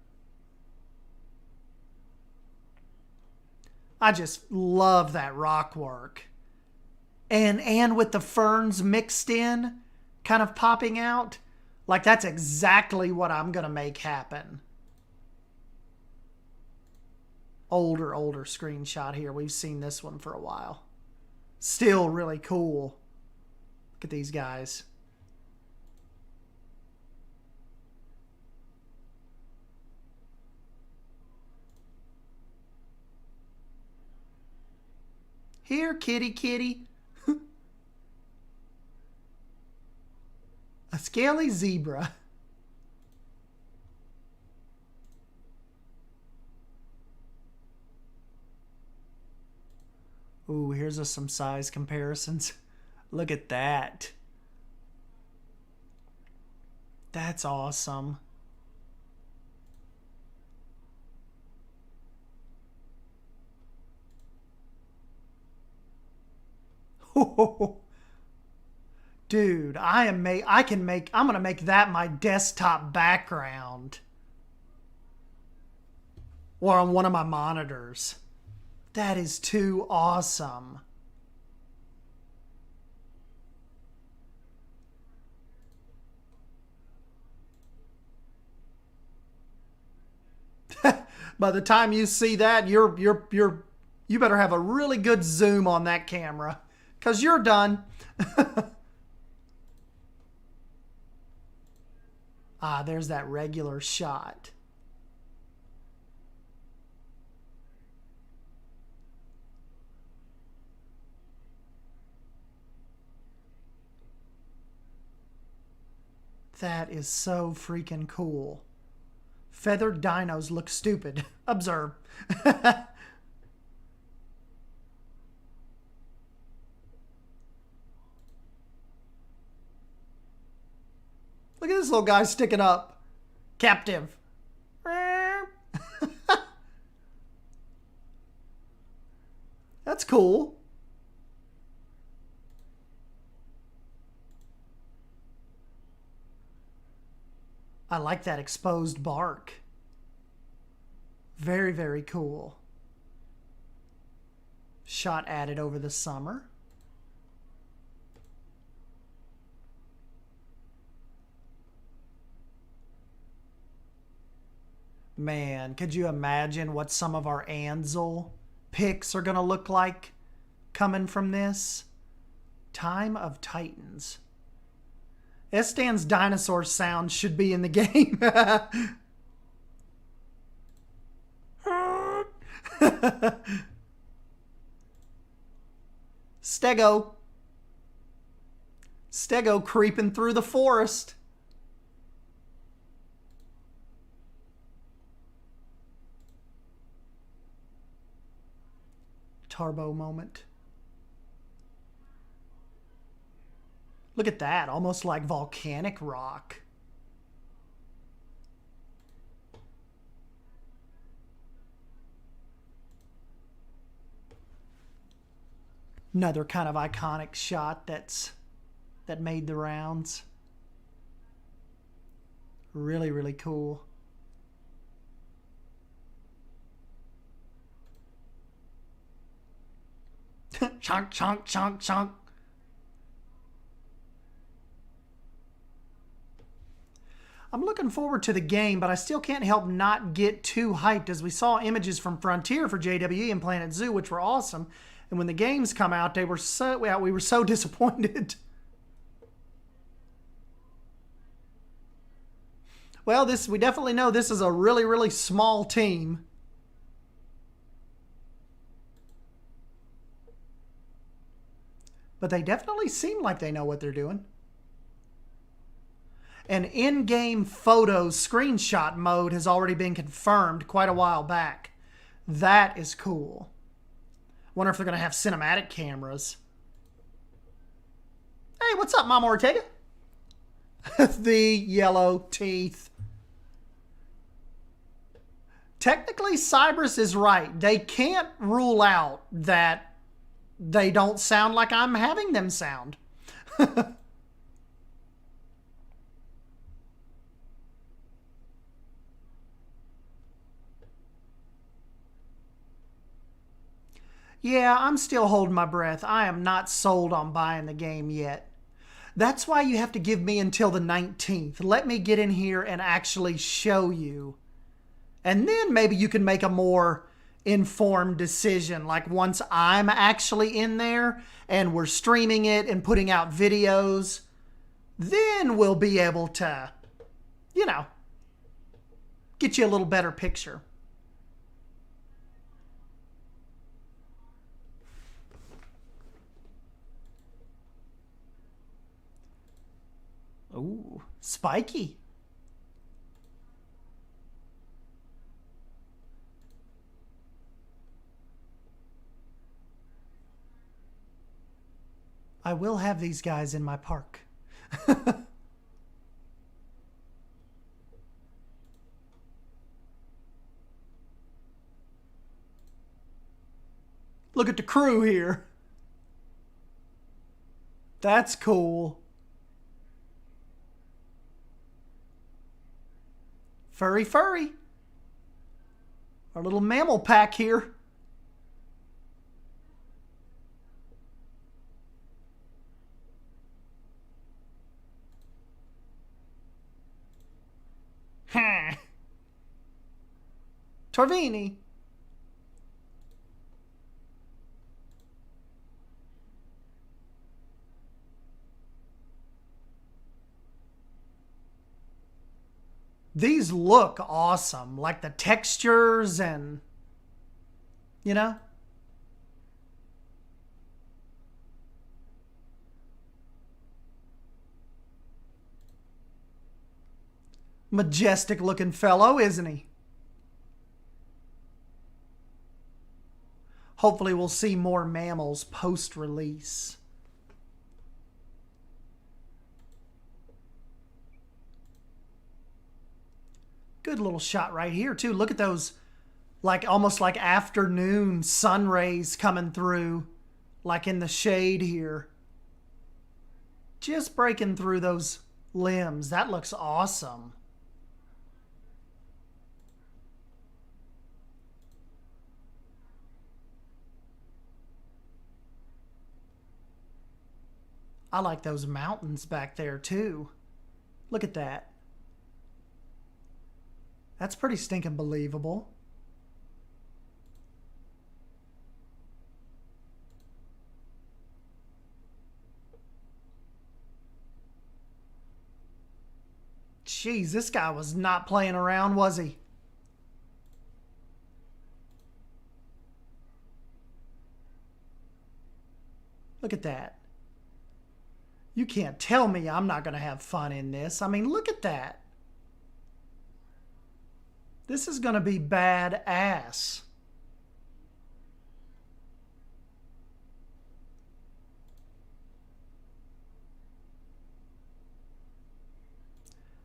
I just love that rock work. And with the ferns mixed in, kind of popping out, like that's exactly what I'm going to make happen. Older screenshot here. We've seen this one for a while. Still really cool. Look at these guys. Here, kitty, kitty. A scaly zebra. Ooh, here's some size comparisons. Look at that. That's awesome. Dude, I'm gonna make that my desktop background. Or on one of my monitors. That is too awesome. By the time you see that, you better have a really good zoom on that camera, 'cause you're done. Ah, there's that regular shot. That is so freaking cool. Feathered dinos look stupid. Observe. Look at this little guy sticking up. Captive. That's cool. I like that exposed bark. Very, very cool. Shot added over the summer. Man, could you imagine what some of our Ansel pics are going to look like coming from this? Time of Titans. Estan's dinosaur sound should be in the game. Stego. Stego creeping through the forest. Turbo moment. Look at that, almost like volcanic rock. Another kind of iconic shot that made the rounds. Really, really cool. Chunk, chunk, chunk, chunk. I'm looking forward to the game, but I still can't help not get too hyped as we saw images from Frontier for JWE and Planet Zoo, which were awesome. And when the games come out, we were so disappointed. Well, we definitely know this is a really, really small team. But they definitely seem like they know what they're doing. An in-game photos screenshot mode has already been confirmed quite a while back. That is cool. Wonder if they're going to have cinematic cameras. Hey, what's up, Mama Ortega? The yellow teeth. Technically, Cybers is right. They can't rule out that they don't sound like I'm having them sound. Yeah, I'm still holding my breath. I am not sold on buying the game yet. That's why you have to give me until the 19th. Let me get in here and actually show you. And then maybe you can make a more informed decision. Like once I'm actually in there and we're streaming it and putting out videos, then we'll be able to, you know, get you a little better picture. Ooh, spiky. I will have these guys in my park. Look at the crew here. That's cool. Furry, furry. Our little mammal pack here. Torvini. These look awesome, like the textures and, you know. Majestic looking fellow, isn't he? Hopefully we'll see more mammals post-release. Good little shot right here too. Look at those, like almost like afternoon sun rays coming through, like in the shade here. Just breaking through those limbs. That looks awesome. I like those mountains back there too. Look at that. That's pretty stinking believable. Jeez, this guy was not playing around, was he? Look at that. You can't tell me I'm not going to have fun in this. I mean, look at that. This is going to be badass.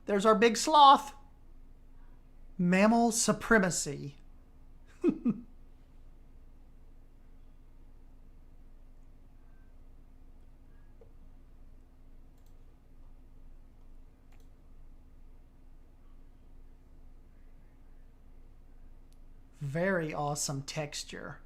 There's our big sloth. Mammal supremacy. Very awesome texture.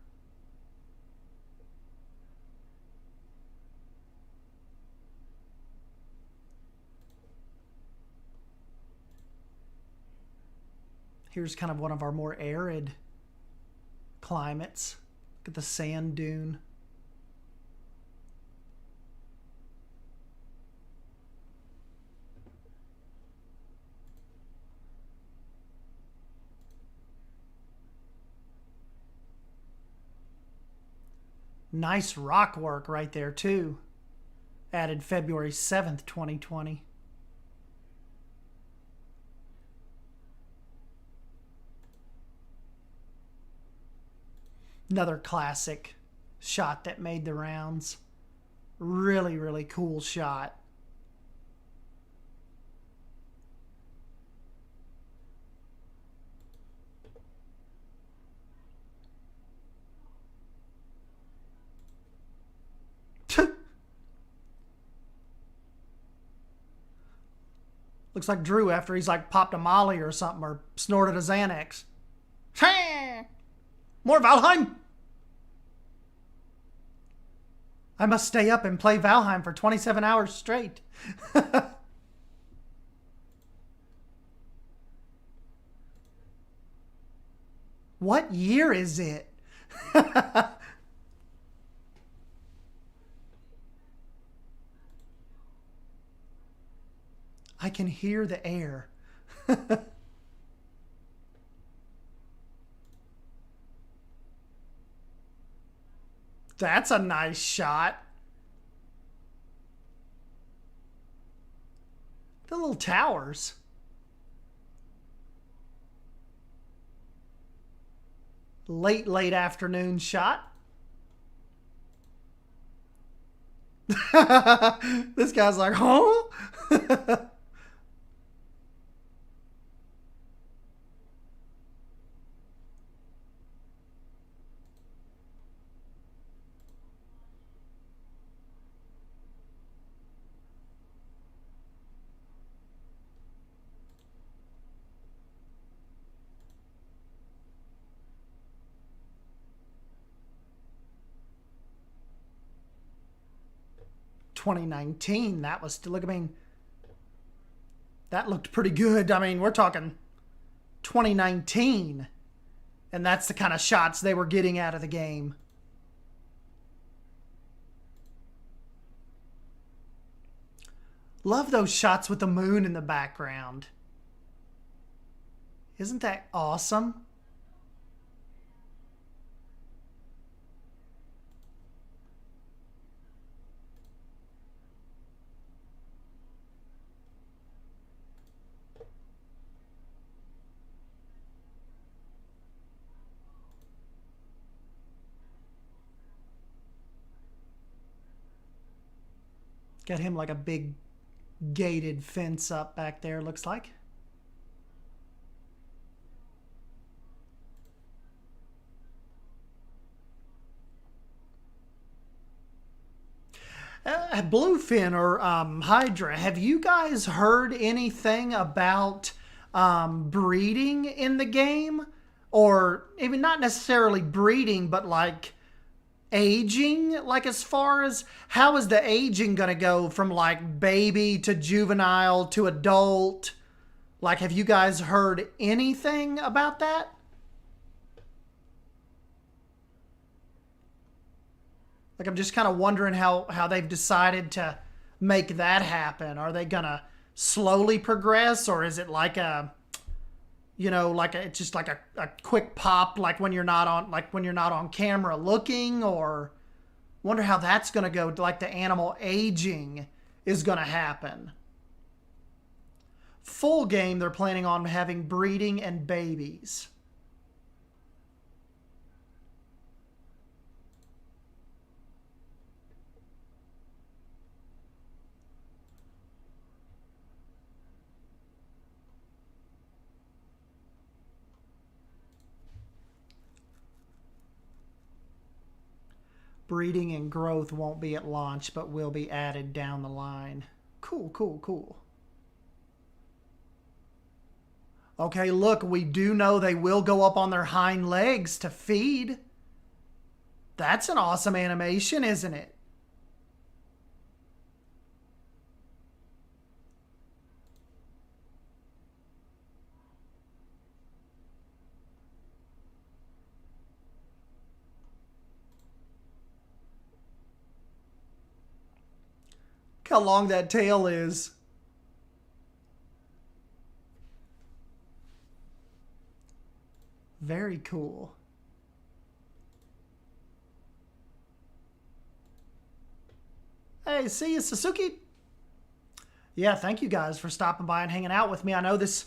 Here's kind of one of our more arid climates. Look at the sand dune. Nice rock work right there too. Added February 7th, 2020. Another classic shot that made the rounds. Really, really cool shot. Looks like Drew after he's like popped a Molly or something or snorted a Xanax. More Valheim! I must stay up and play Valheim for 27 hours straight. What year is it? I can hear the air. That's a nice shot. The little towers. Late afternoon shot. This guy's like, huh? 2019, that was still, I mean, that looked pretty good. I mean, we're talking 2019, and that's the kind of shots they were getting out of the game. Love those shots with the moon in the background. Isn't that awesome? Got him like a big gated fence up back there, looks like. Bluefin or Hydra, have you guys heard anything about breeding in the game? Or even not necessarily breeding, but like aging, like as far as how is the aging going to go from like baby to juvenile to adult? Like, have you guys heard anything about that? Like, I'm just kind of wondering how they've decided to make that happen. Are they gonna slowly progress, or is it like a, you know, like it's just like a quick pop, like when you're not on camera looking, or wonder how that's gonna go. Like the animal aging is gonna happen. Full game, they're planning on having breeding and babies. Breeding and growth won't be at launch, but will be added down the line. Cool, cool, cool. Okay, look, we do know they will go up on their hind legs to feed. That's an awesome animation, isn't it? Look how long that tail is. Very cool. Hey, see you, Suzuki. Yeah, thank you guys for stopping by and hanging out with me. I know this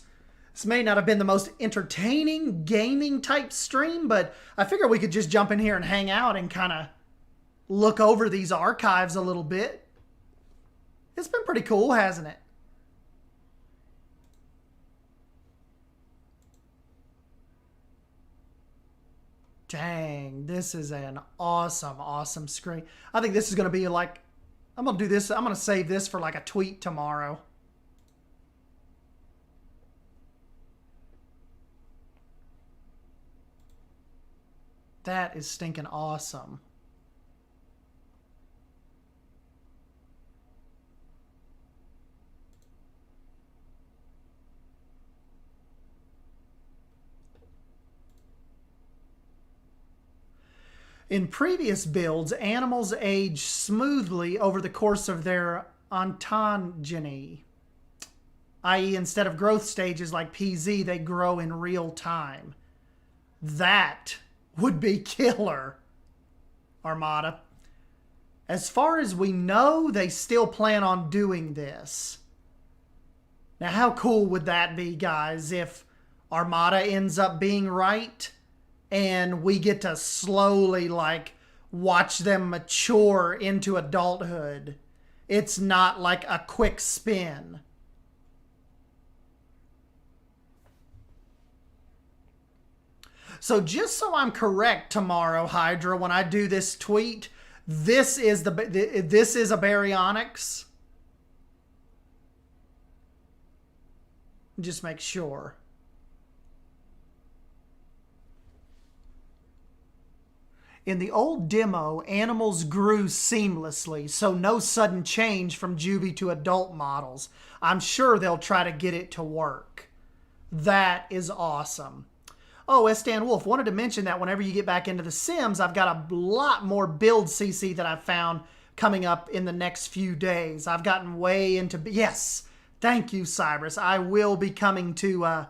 may not have been the most entertaining gaming type stream, but I figured we could just jump in here and hang out and kind of look over these archives a little bit. It's been pretty cool, hasn't it? Dang, this is an awesome, awesome screen. I think this is going to be like, I'm going to do this, I'm going to save this for like a tweet tomorrow. That is stinking awesome. In previous builds, animals age smoothly over the course of their ontogeny, i.e. instead of growth stages like PZ, they grow in real time. That would be killer, Armada. As far as we know, they still plan on doing this. Now, how cool would that be, guys, if Armada ends up being right and we get to slowly, like, watch them mature into adulthood? It's not like a quick spin. So just so I'm correct tomorrow, Hydra, when I do this tweet, this is a baryonyx. Just make sure. In the old demo, animals grew seamlessly, so no sudden change from juvie to adult models. I'm sure they'll try to get it to work. That is awesome. Oh, Stan Wolf, wanted to mention that whenever you get back into The Sims, I've got a lot more build CC that I've found coming up in the next few days. I've gotten way into... Yes, thank you, Cyrus. I will be coming to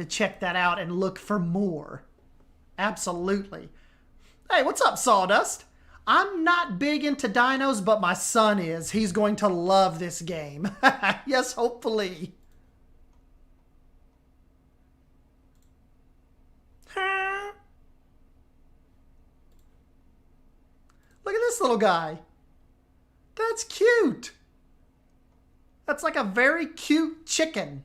check that out and look for more. Absolutely. Hey, what's up, Sawdust? I'm not big into dinos, but my son is. He's going to love this game. Yes, hopefully. Look at this little guy. That's cute. That's like a very cute chicken.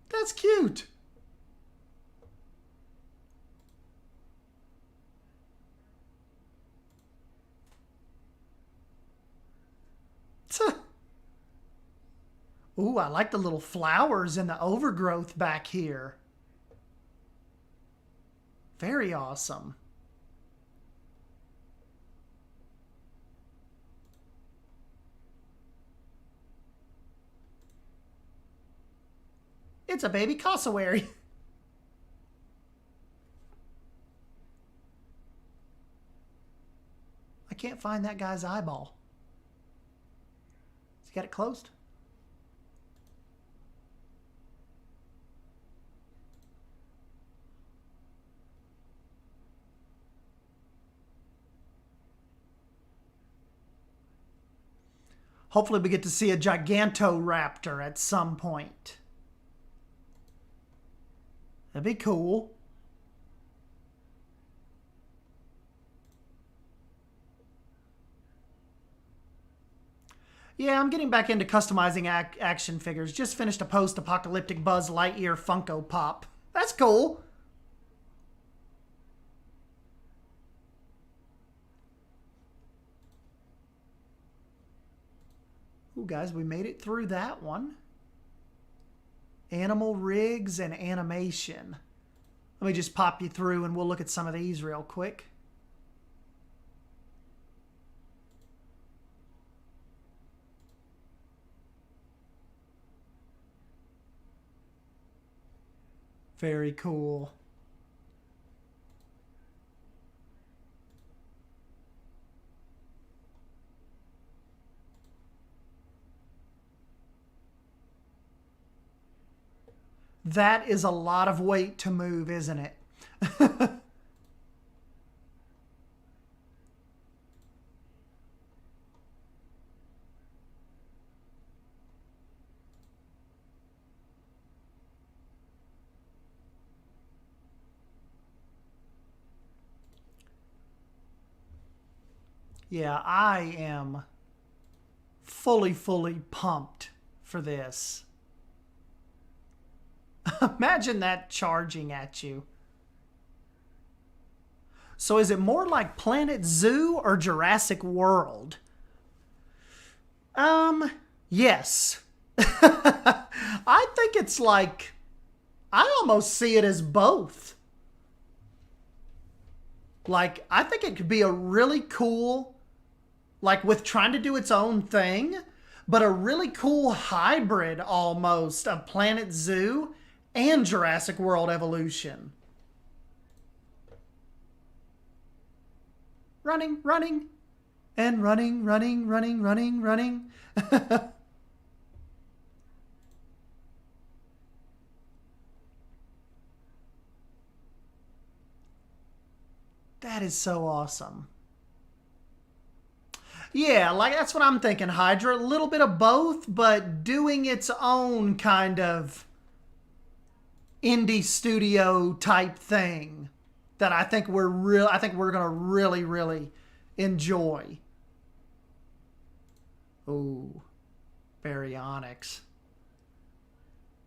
That's cute. Ooh, I like the little flowers and the overgrowth back here. Very awesome. It's a baby cassowary. I can't find that guy's eyeball. Has he got it closed? Hopefully we get to see a Gigantoraptor at some point. That'd be cool. Yeah, I'm getting back into customizing action figures. Just finished a post-apocalyptic Buzz Lightyear Funko Pop. That's cool. Ooh, guys, we made it through that one. Animal rigs and animation. Let me just pop you through and we'll look at some of these real quick. Very cool. That is a lot of weight to move, isn't it? Yeah, I am fully pumped for this. Imagine that charging at you. So is it more like Planet Zoo or Jurassic World? Yes. I think it's like, I almost see it as both. Like, I think it could be a really cool, like with trying to do its own thing, but a really cool hybrid almost of Planet Zoo and Jurassic World Evolution. Running, running, and running, running, running, running, running. That is so awesome. Yeah, like that's what I'm thinking, Hydra. A little bit of both, but doing its own kind of indie studio type thing that I think we're gonna really enjoy. Ooh, Baryonyx.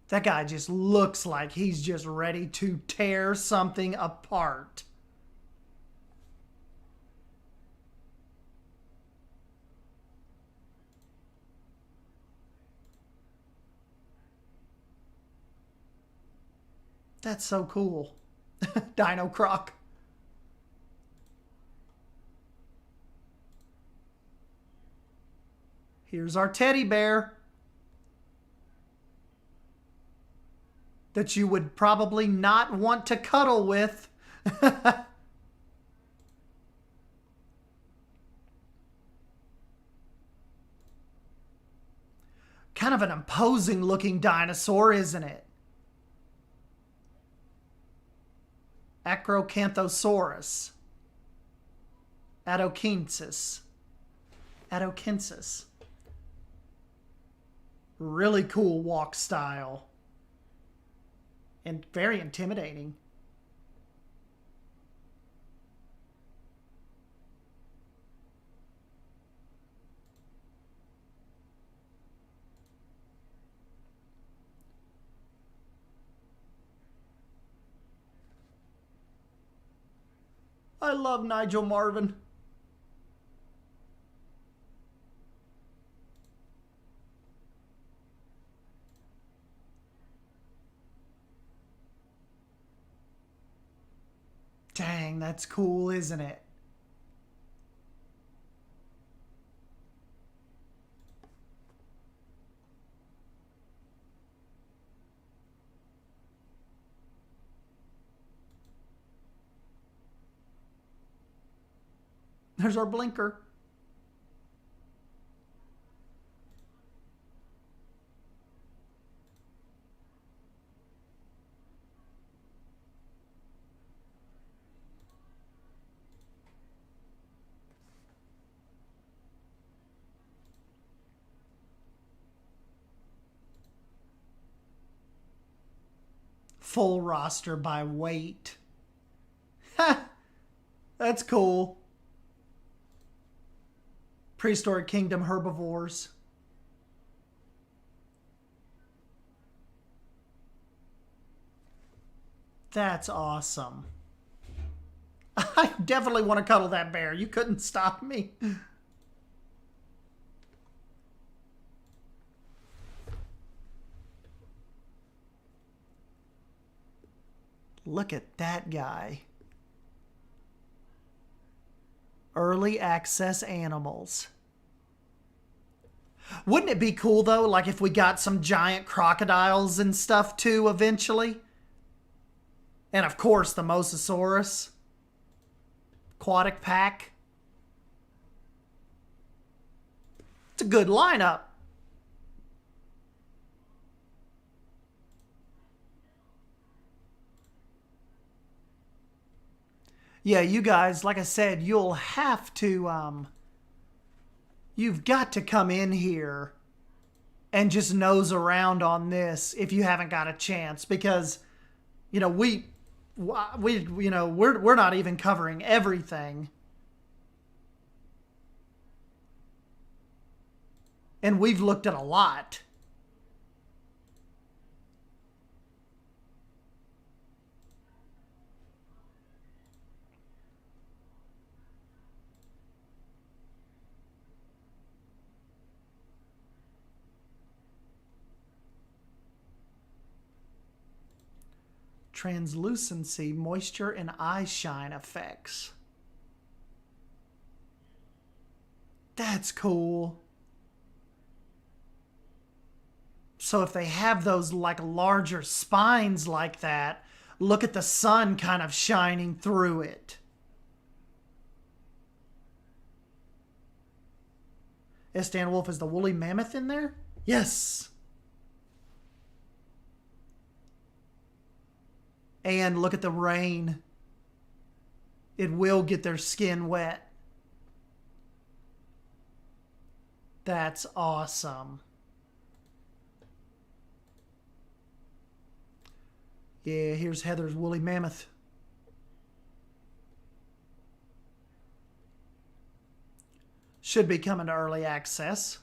That guy just looks like he's just ready to tear something apart. That's so cool. Dino Croc. Here's our teddy bear that you would probably not want to cuddle with. Kind of an imposing looking dinosaur, isn't it? Acrocanthosaurus. Adokensis. Adokensis. Really cool walk style. And very intimidating. I love Nigel Marvin. Dang, that's cool, isn't it? There's our blinker. Full roster by weight. Ha! That's cool. Prehistoric Kingdom herbivores. That's awesome. I definitely want to cuddle that bear. You couldn't stop me. Look at that guy. Early access animals. Wouldn't it be cool though, like if we got some giant crocodiles and stuff too eventually? And of course the Mosasaurus. Aquatic pack. It's a good lineup. Yeah, you guys, like I said, you'll have to, you've got to come in here and just nose around on this if you haven't got a chance, because, you know, we're not even covering everything. And we've looked at a lot. Translucency, moisture, and eye shine effects. That's cool. So if they have those like larger spines like that, look at the sun kind of shining through it. Is Stan Wolf, is the woolly mammoth in there? Yes. And look at the rain. It will get their skin wet. That's awesome. Yeah, here's Heather's woolly mammoth. Should be coming to early access.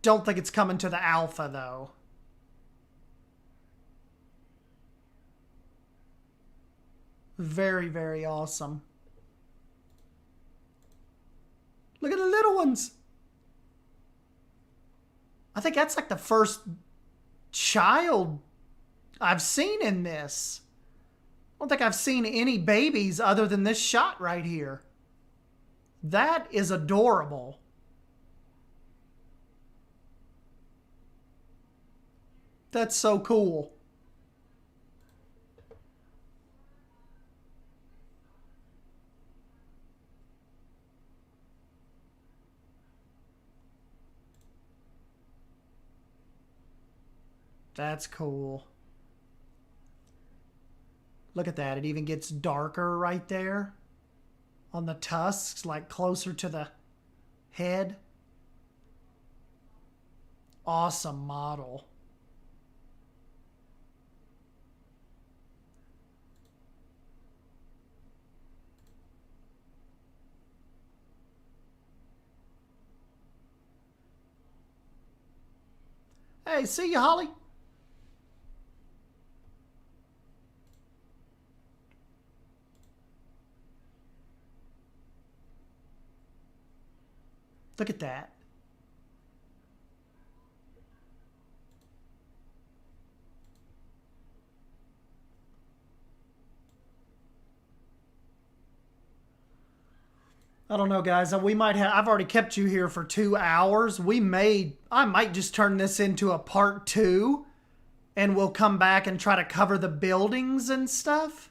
Don't think it's coming to the alpha though. Very, very awesome. Look at the little ones. I think that's like the first child I've seen in this. I don't think I've seen any babies other than this shot right here. That is adorable. That's so cool. That's cool. Look at that. It even gets darker right there on the tusks, like closer to the head. Awesome model. Hey, see you, Holly. Look at that. I don't know, guys. We might have. I've already kept you here for 2 hours. I might just turn this into a part 2, and we'll come back and try to cover the buildings and stuff.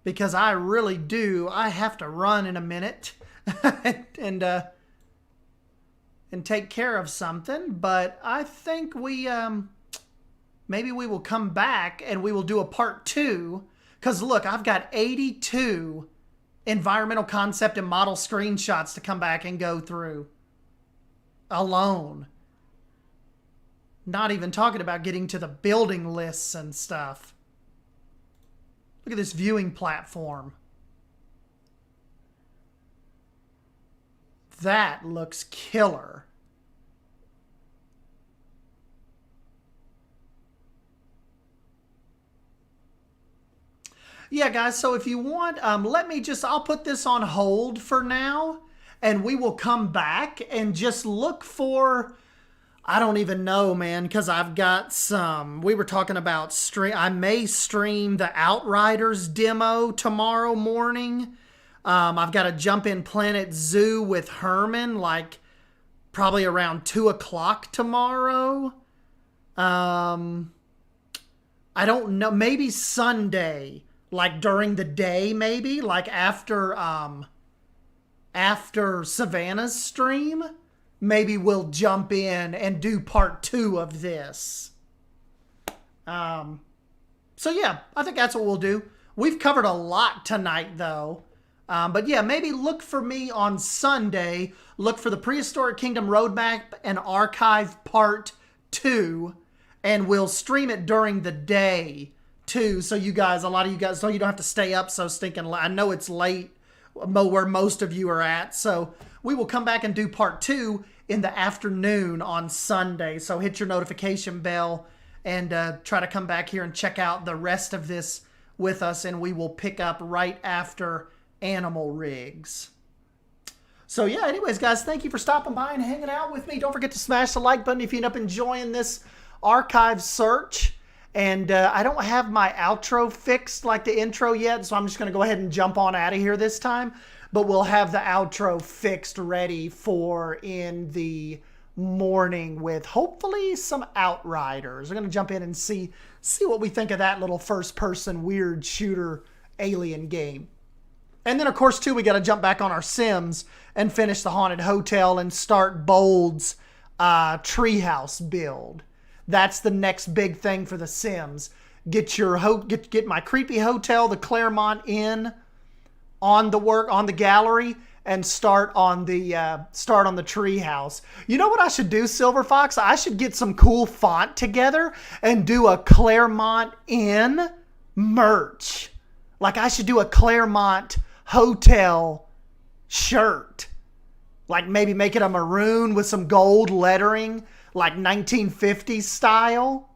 because I really do. I have to run in a minute and take care of something. But I think we maybe we will come back and we will do a part 2. Because look, I've got 82 environmental concept and model screenshots to come back and go through alone. Not even talking about getting to the building lists and stuff. Look at this viewing platform. That looks killer. Yeah, guys, so if you want, I'll put this on hold for now, and we will come back and just look for, I don't even know, man, because I've got we were talking about I may stream the Outriders demo tomorrow morning. I've got to jump in Planet Zoo with Herman, like, probably around 2 o'clock tomorrow. I don't know, maybe Sunday. Like during the day, maybe like after Savannah's stream, maybe we'll jump in and do part 2 of this. So yeah, I think that's what we'll do. We've covered a lot tonight though. But yeah, maybe look for me on Sunday. Look for the Prehistoric Kingdom Roadmap and Archive part 2, and we'll stream it during the day too, so you guys, a lot of you guys, so you don't have to stay up so stinking late. I know it's late where most of you are at, so we will come back and do part 2 in the afternoon on Sunday. So hit your notification bell and try to come back here and check out the rest of this with us, and we will pick up right after Animal Rigs. So yeah, anyways, guys, thank you for stopping by and hanging out with me. Don't forget to smash the like button if you end up enjoying this archive search. And I don't have my outro fixed like the intro yet, so I'm just going to go ahead and jump on out of here this time. But we'll have the outro fixed ready for in the morning with hopefully some Outriders. We're going to jump in and see what we think of that little first-person weird shooter alien game. And then, of course, too, we got to jump back on our Sims and finish the Haunted Hotel and start Bold's treehouse build. That's the next big thing for the Sims. Get my creepy hotel, the Claremont Inn, on the gallery, and start on the treehouse. You know what I should do, Silver Fox? I should get some cool font together and do a Claremont Inn merch. Like I should do a Claremont Hotel shirt. Like maybe make it a maroon with some gold lettering. Like 1950s style.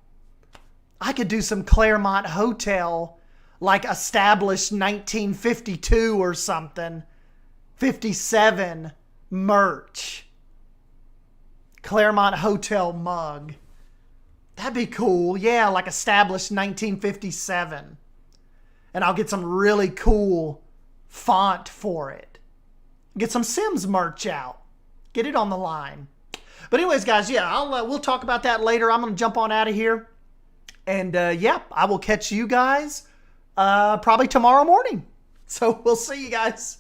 I could do some Claremont Hotel, like established 1952 or something. 57 merch. Claremont Hotel mug. That'd be cool. Yeah, like established 1957. And I'll get some really cool font for it. Get some Sims merch out. Get it on the line. But anyways, guys, yeah, we'll talk about that later. I'm going to jump on out of here. And, yeah, I will catch you guys probably tomorrow morning. So we'll see you guys.